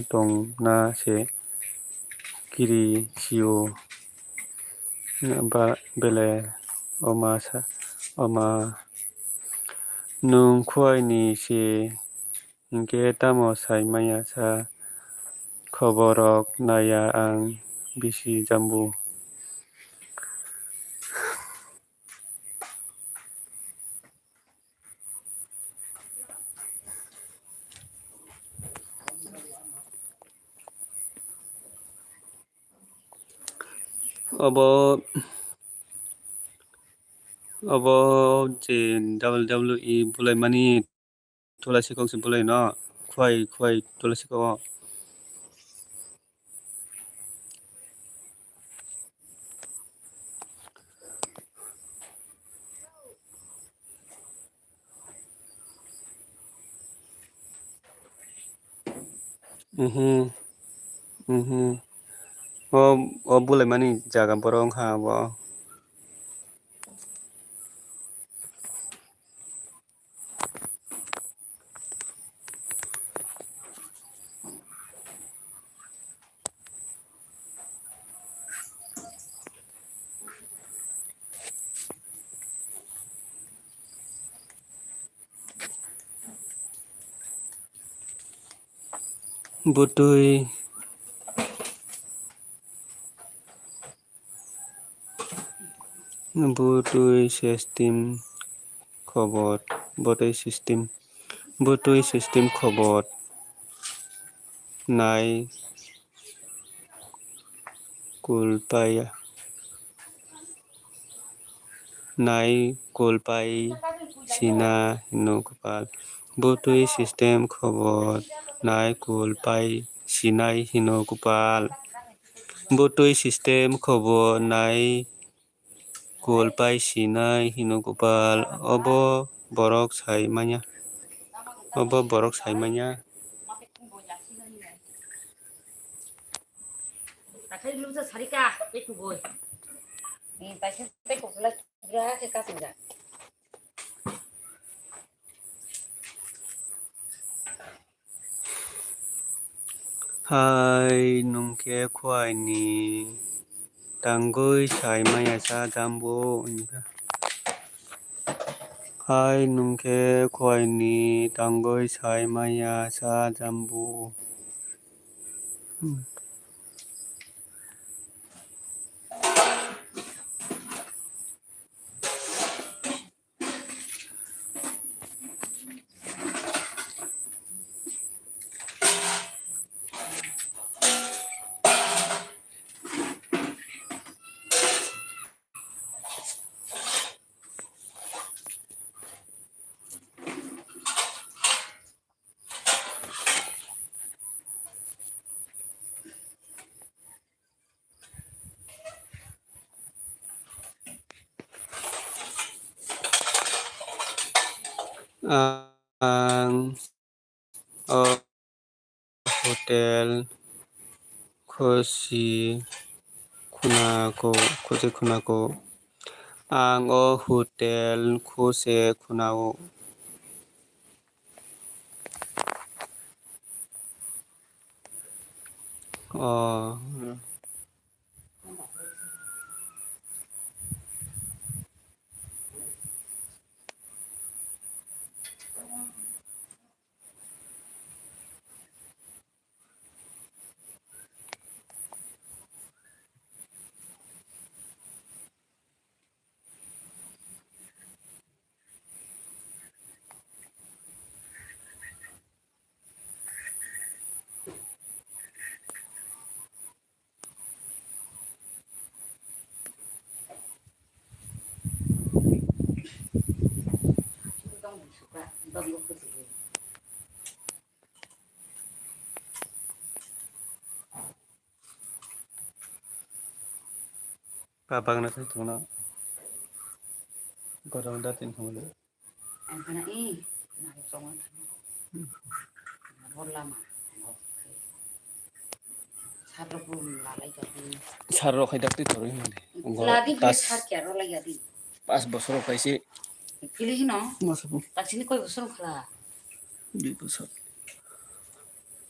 tong na se kiri sio ba bele oma nung khwai ni se hingke tamo sai maya sa Kokborok naya ang bisi jambu obo je WWE bulai mani tulasi kong se bulai no khwai tulasi ko o bulai mani jaga borong ha bo butui sistem khobor butui sistem khobor nai kulpai sina no kapal butui sistem khobor nai kulpai sinai hino kupal butui sistem khobor nai kulpai sinai hino kupal obo borok sai manya Obo borok saimanya.
Dakhai belum selesai kah? Itu boy. Nih, pasti teko pula kira ke kasih dah.
Hai nungke kuai ni tanggui saimanya sa jambu. Hai nungke kuai ni tanggui saimanya sa jambu. Ang hotel Kosi Kunako ang hotel Kose Kunao
Dong suka, dong aku sih.
babang na sa tuna gorong datin hulu
Anak ini, nak songan. Nak lama. Satu pun lalai jadi.
sarro khaidak ti thori mane
Lagi besar kira lagi jadi.
pas bosro kaisi
Pilih no.
masabu
Tak sini kau besar kala.
di bosot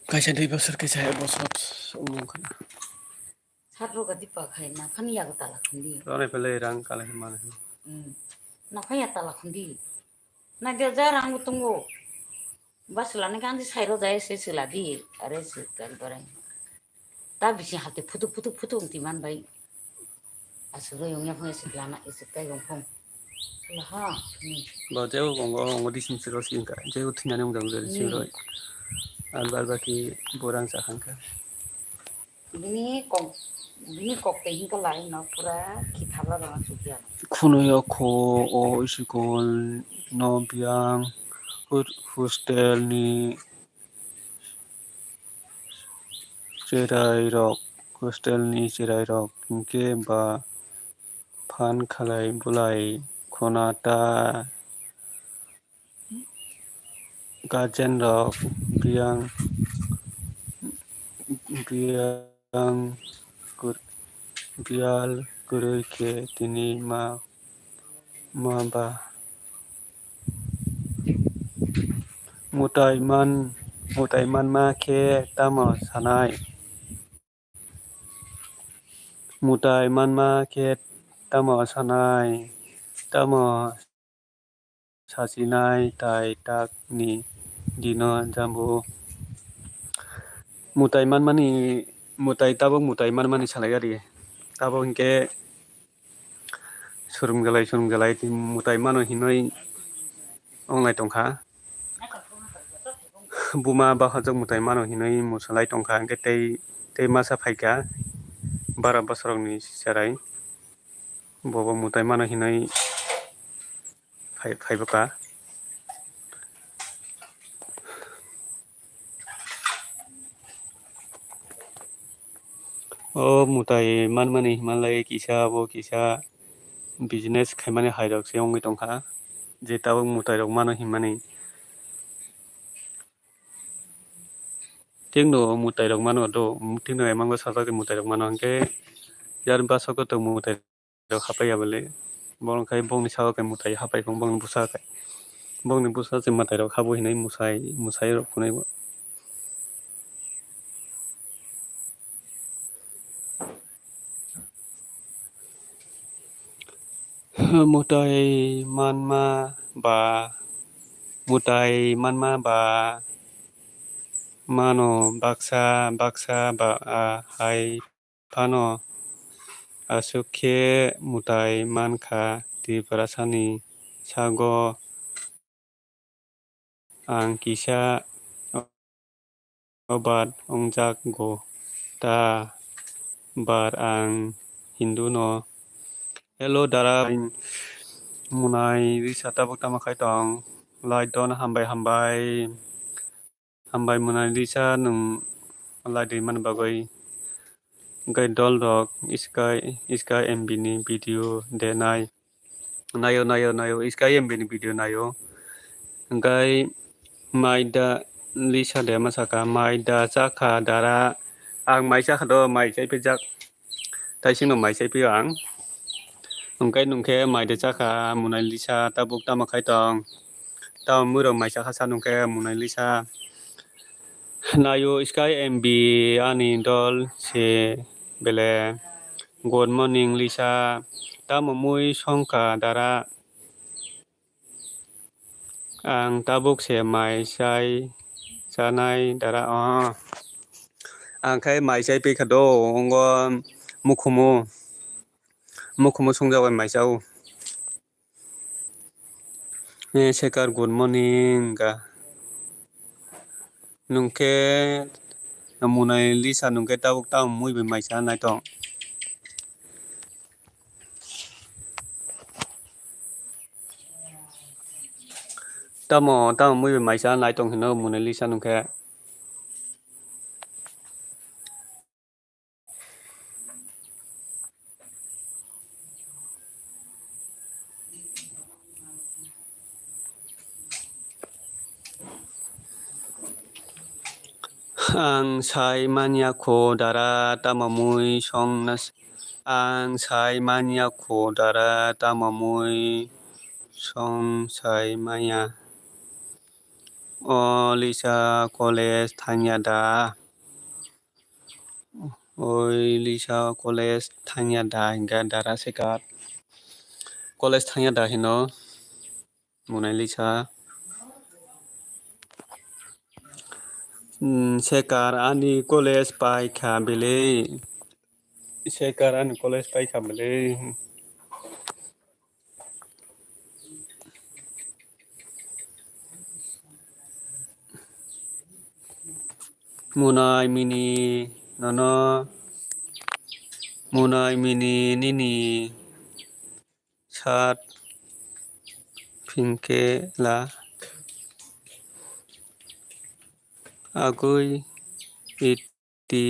kaisa di bosor kaisa bosot umum kana
Satu kati pakai, nak kan ya kata lah kundi.
rone pele rang kala himana
Nak kan ya talah kundi. Nak dia jarang tunggu. Bas lah ni kan di sayur jaya seseladi, ada sekali barang. Tapi sih hati putu timan baik. Asal yang punya sebelah nak sekai yang pun. Lah,
ba jeu gongo di sim siro singka jeu tinane ungdang dari siro alba ki borang sakanka
ini kok tehin ke lain no pura kita lah sudah.
kuno yako o isikol no biang hostel ni cerai rok ke ba fan khalai bulai khonata gajen rok biang bial gurui ke tini ma ba mutai man ma ke tamo sanai mutai man ma ke tamo sanai tamo sasinai tai tak ni dino jambu mutai man mani salai gari tabo hingke surum galai ti mutai mano hinoi onglai tongkha buma bahajak mutai mano hinoi musalai tongkha hingke tei masa phaika bara bosorok ni serai bobo mutai mano hinoi phaiboka o mutai manmani himalai kisa business khaimani hairok se ongi tongkha je tabo mutai rok mano himani tingno mutai rok mano do tingno emang sasak mutai rok mano angke jar baso ko to mutai rok hapai abale bong kai bong ni sawo kai mutai hapai bong busa kai bong ni busa se mutai rok habo hinai musai rok kunai bo mutai manma ba mano baksa ba hai pano asukhe mutai mankha Tiprasani sago ang kisa obat ongjak go ta bar ang Hindu no hello dara munai risa tabuk tamakai tong lai don hambai munai risa nung lai di man bagoi gai dol rok iskai MB ni video de nayo iskai MB ni video nayo gai maida lisa de masaka maida chakha dara ang mai chakha do mai chai pejak taising no mai chai pi ang gai nungke maida chakha munai lisa tabuk tamakai tong ta muro mai chakha sanungke munai lisa nayo sky MB ani dol se bele good morning lisa tamo mui songka dara ang tabuk se mai sai sanai dara ang kai mai sai pe khado ongo mukhumu songjabai mai sau sekar good morning ga nungke munai lisa nungke tabuk tam mui be mai sa nai tong tamo mui be mai sa nai tong hino munai lisa nungke ang sai mania ko dara tamamui song nas ang sai mania ko dara tamamui song sai maya o lisa college thanya da oi lisa college thanya da hingga dara sekat college thanya da hino munai lisa sekar ani college pai kha bele sekar ani college pai kha bele munai mini nono munai mini nini sat phingke la agui iti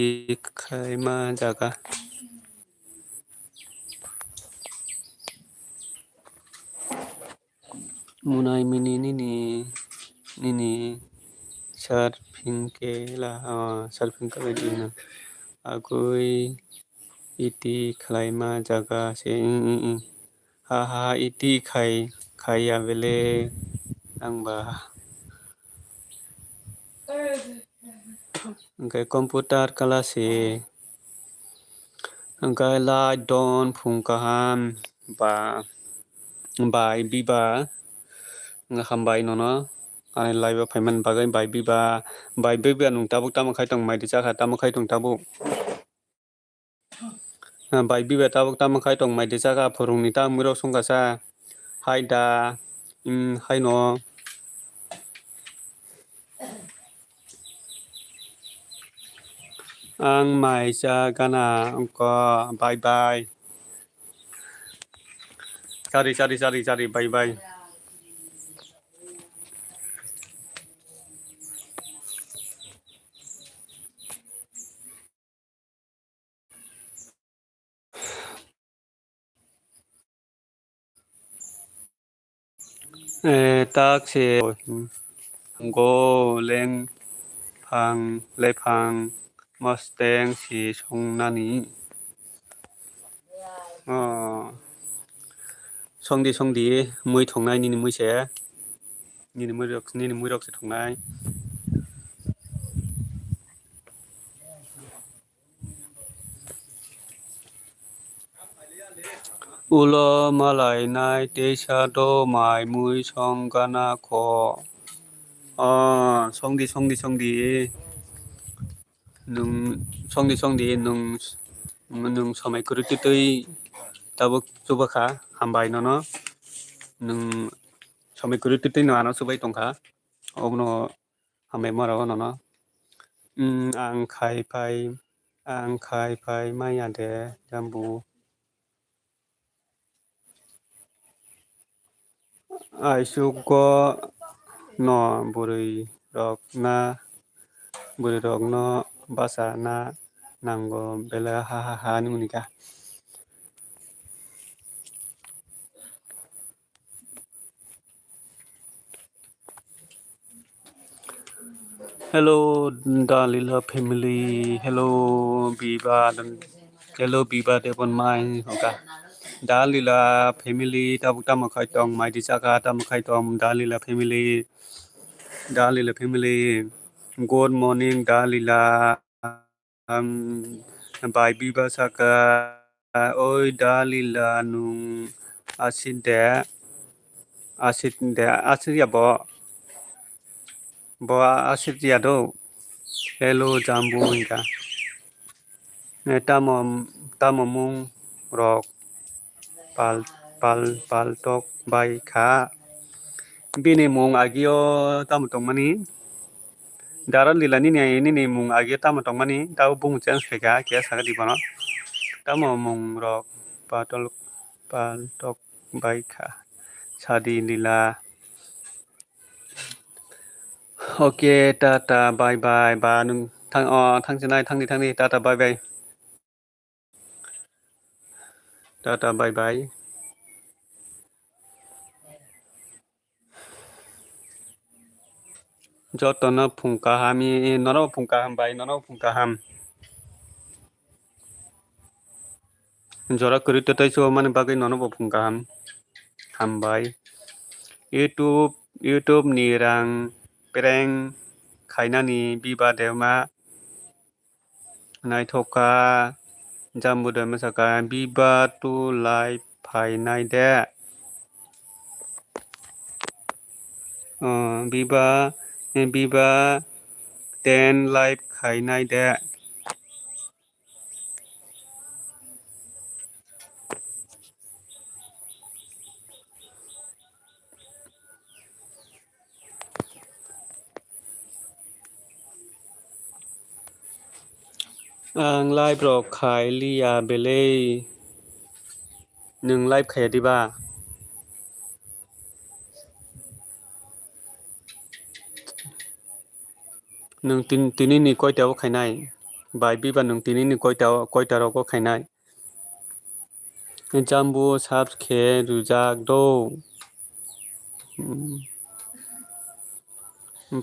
khaima jaga munai mini nini sat phingke la sat phingke la agui iti khaima jaga se ha iti khaya bele angba angkai komputer kelas angkai la don phungkaham bai biba ngahambai nono ani laiba phaiman bagai bai biba nung tabuk tamakai tong mai dicakha tamakai tong tabuk bai biba tabuk tamakai tong mai dicakha phorung ni ta murok songkasa haida haino ang mai cha gana angko bye cari bye tak se go leng लाइफां मस्तें si संनानि संदि मै थंनाय निनि मैसे निनि मैरकसे थंनाय उलो मालायनाय तेसा द माय मुय संगाना ख संदि नों समाय कुरुतितै ताबो सुबखा हामबाय ननो नों समाय कुरुतितै नानो सुबाय तंखा अबनो हामबाय मराव ननो आं खायफाय माया दे जाम्बु आइसुग न बुरै रक न बासा ना नांगौ बेला हा नि मुनिका Hello Dalila family hello Biba Debbarma hoka Dalila family tabuk tamakai tong mai di saka tamakai tong Dalila family good morning Dalila by Biba saka oi Dalila nung asid ya bo asid ya do hello jambu inka tamo mung rok pal tok bai kha bini mung agio tamo tong mani daran lila ni mung agio tamo tong mani tau bung chen seka kya saga di bono tamo mung rok pal tok bai kha sadi lila okay tata bye bye ba nung thangsinai thangni tata bye bye tata bye bye Jotona phungka hami nono phungka ham bai nono phungka ham jora kurite tai so mane bagai nono bo phungka ham bai YouTube ni rang pereng khainani biba dema naithoka jambu dema saka biba tu live phainai de biba 10 live khainai de आं live रक खाय लिया बेले नों live खायादिबा नों तिनिनि कयतायाव खायनाय बाय बिबा नों तिनिनि कयताराव खायनाय जाम्बु साब्स खे रुजाक दौ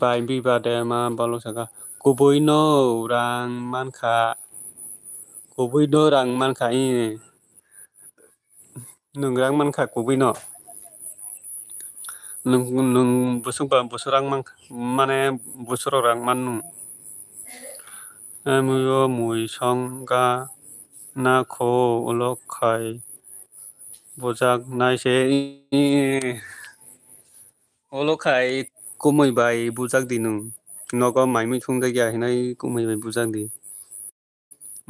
बाय बिबा दे मा बालो सका गुबैनो रां मानखा नों रां मानखा गुबैनो नों बोसोरां माने बोसोराव रां मानु मुयो मुय संगा ना खो उलखाय बजाक नायसे उलखाय कुमैबाय बुजाक di नग माइमै संजायगा हिनाय कुमैबाय बुजाक di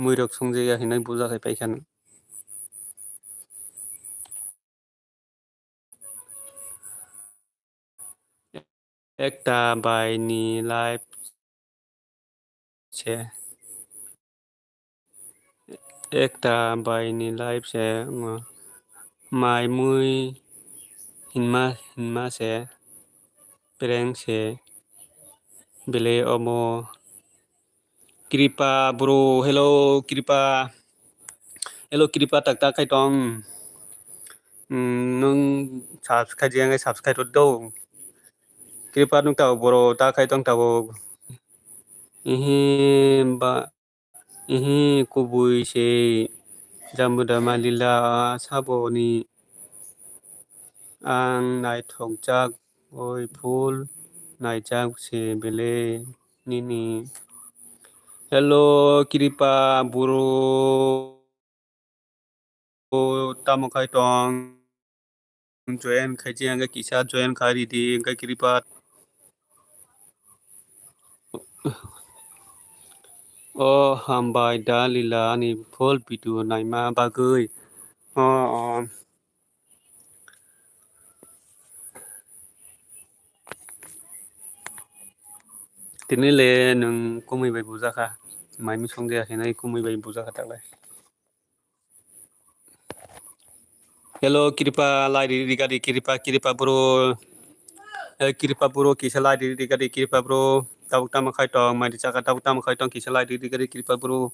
मैरक संजायगा हिनाय बुजाखाय पाइखानो एकटा बायनि लाइफ से माय मुय हिनमा से प्रेंग से बेले अमो कृपा ब्रो हेलो कृपा takta kai tong nung subscribe dou कृपा nung tau boro ta kai tong tau Ihi kubui se Jambuda Malila Saboni Ang Naithokjak Oi Phul Naijak se bele nini. Hello Kiripa Buru Tamokai Tong join khaji anga kisa join khari di anga Kiripa hambai da lila ni phol pitu naima bagui tinile nung kumui bai buja kha mai mi song dia henai kumui bai buja kha taklai. Hello Kiripa lai di digadi Kiripa bro Kiripa bro kisa lai di digadi Kiripa bro tau tama khai tong mai di chaka tau tama khai tong kisa lai di digadi Kiripa bro.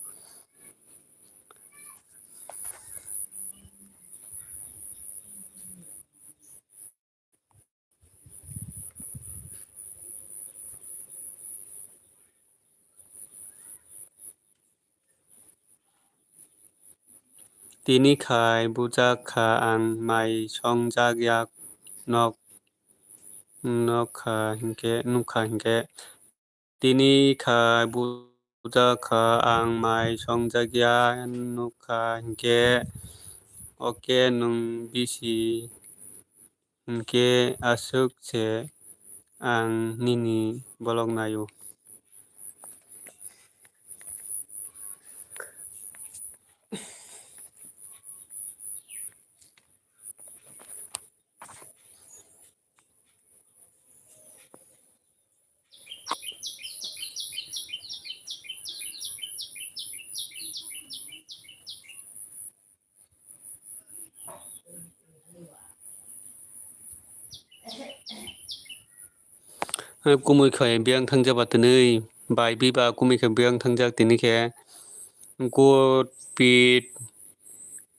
Tini khai buja kha ang mai song jak yak nok kha hinke tini khai buja kha ang mai song jak yak nuk kha hinke oke nung bisi hinke asuk se ang nini bolong nayo. Kumui khai biang thang jabat nei bai bi ba kumui khai biang thang jak tini khe good pit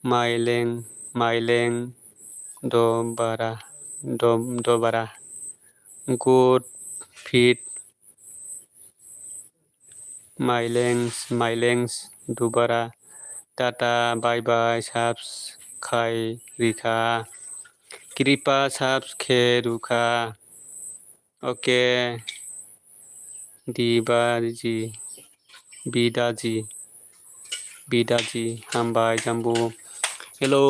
maileng do bara good pit mailengs do bara tata bye bye subs khai rikha Kiripa subs khe rukha oke dibaji bidaji hambai jambu. Hello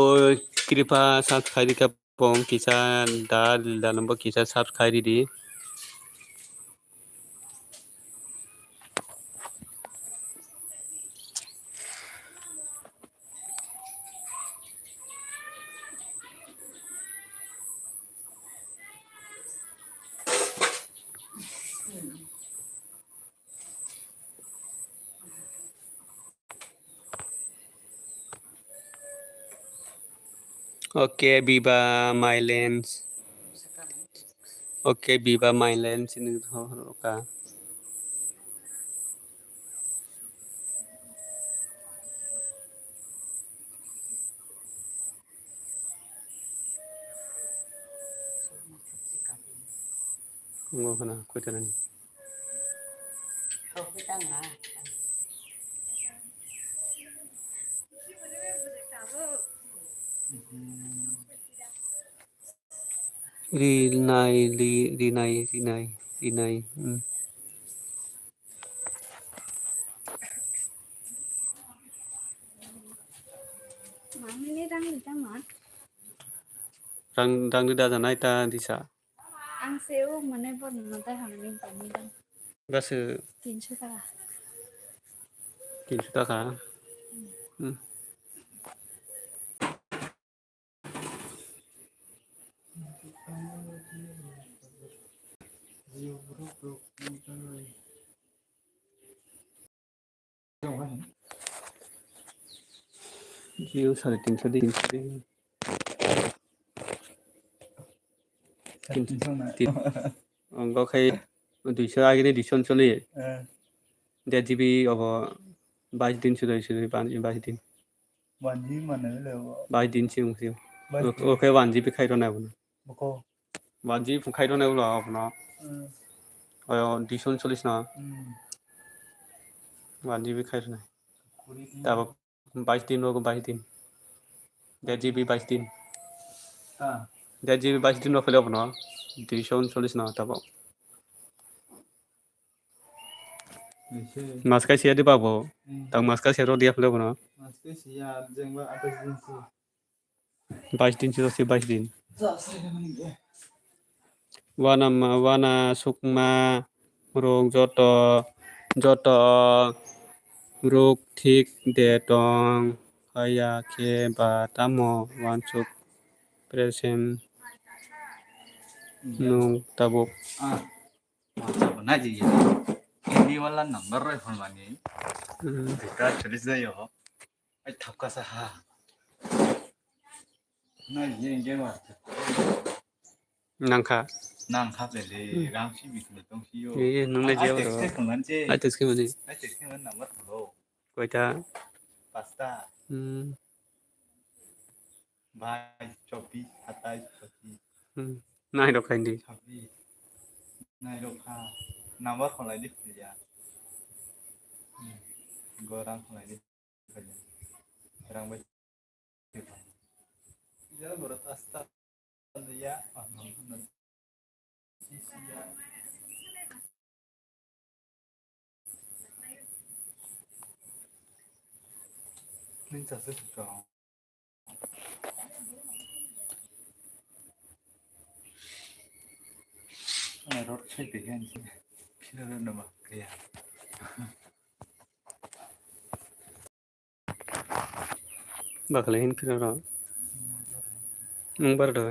Kiripa subs khai rikha pong kisa da number kisa subs khai di. Okay, Biba Mylands. Okay, Biba Mylands ini ka. Ngô kana ko tanani. Rinai. Rang da janai ta disa.
Ang seo mane bon natai hamin pani dan.
Gasu
300 টাকা
300 টাকা. Jiu 350 di. ก็ใครดูเชื่ออะไรดิฉันชลีเดี๋ยวจีบีเอา22 দিনสุดเลย22 দিন
วันนี้มันเลยว่า
22 দিনสิโอเควันจีบีใครตัวไหนบุญ
บ่ก็
วันจีบีใครตัวไหนบุญล่ะบุญดิฉันชลีนะ 1 GB खारनाय दाबो 22 दिन होगा 22 दिन 1.5 GB 22 दिन 1.5 GB 22 दिन फैले अपना 239 ना तब मास का सिया दे बाबो तब मास का सिया रो दिया फैले अपना मास का सिया जेंबा 22 दिन से 22 दिन wana sukma rong joto ruk thik de tong haya ke ba tamo wansuk present nung tabuk
ना जी हिंदी वाला नंबर रहे फोन वानी बेकार चलिस जायो आई थपका सा हा ना ये मार
nangka
नांखा पेले रांसी बिकले दंसी यो
ये नंगले जेव रो
आई
टेक्स के मनी
टेक्सटी मन नंबर लो
कोइता
पास्ता 22 24 27 25
नाइ रो खाइंदी
26 नाइ रो खा नंबर खलाई दि फुलिया गोरां खलाई दि फुलिया रां बाय या गोरा पास्ता या नहीं चाहते तो रोड छेड़ पे हैं फिर नमक क्या
bakalain kira ro number do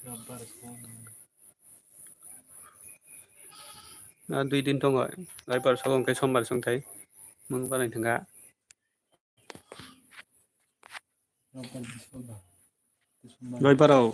rubber phone
na 2 din tong oi lai par so ke sombar song thai mung ba lai thanga
rubber phone
loi parau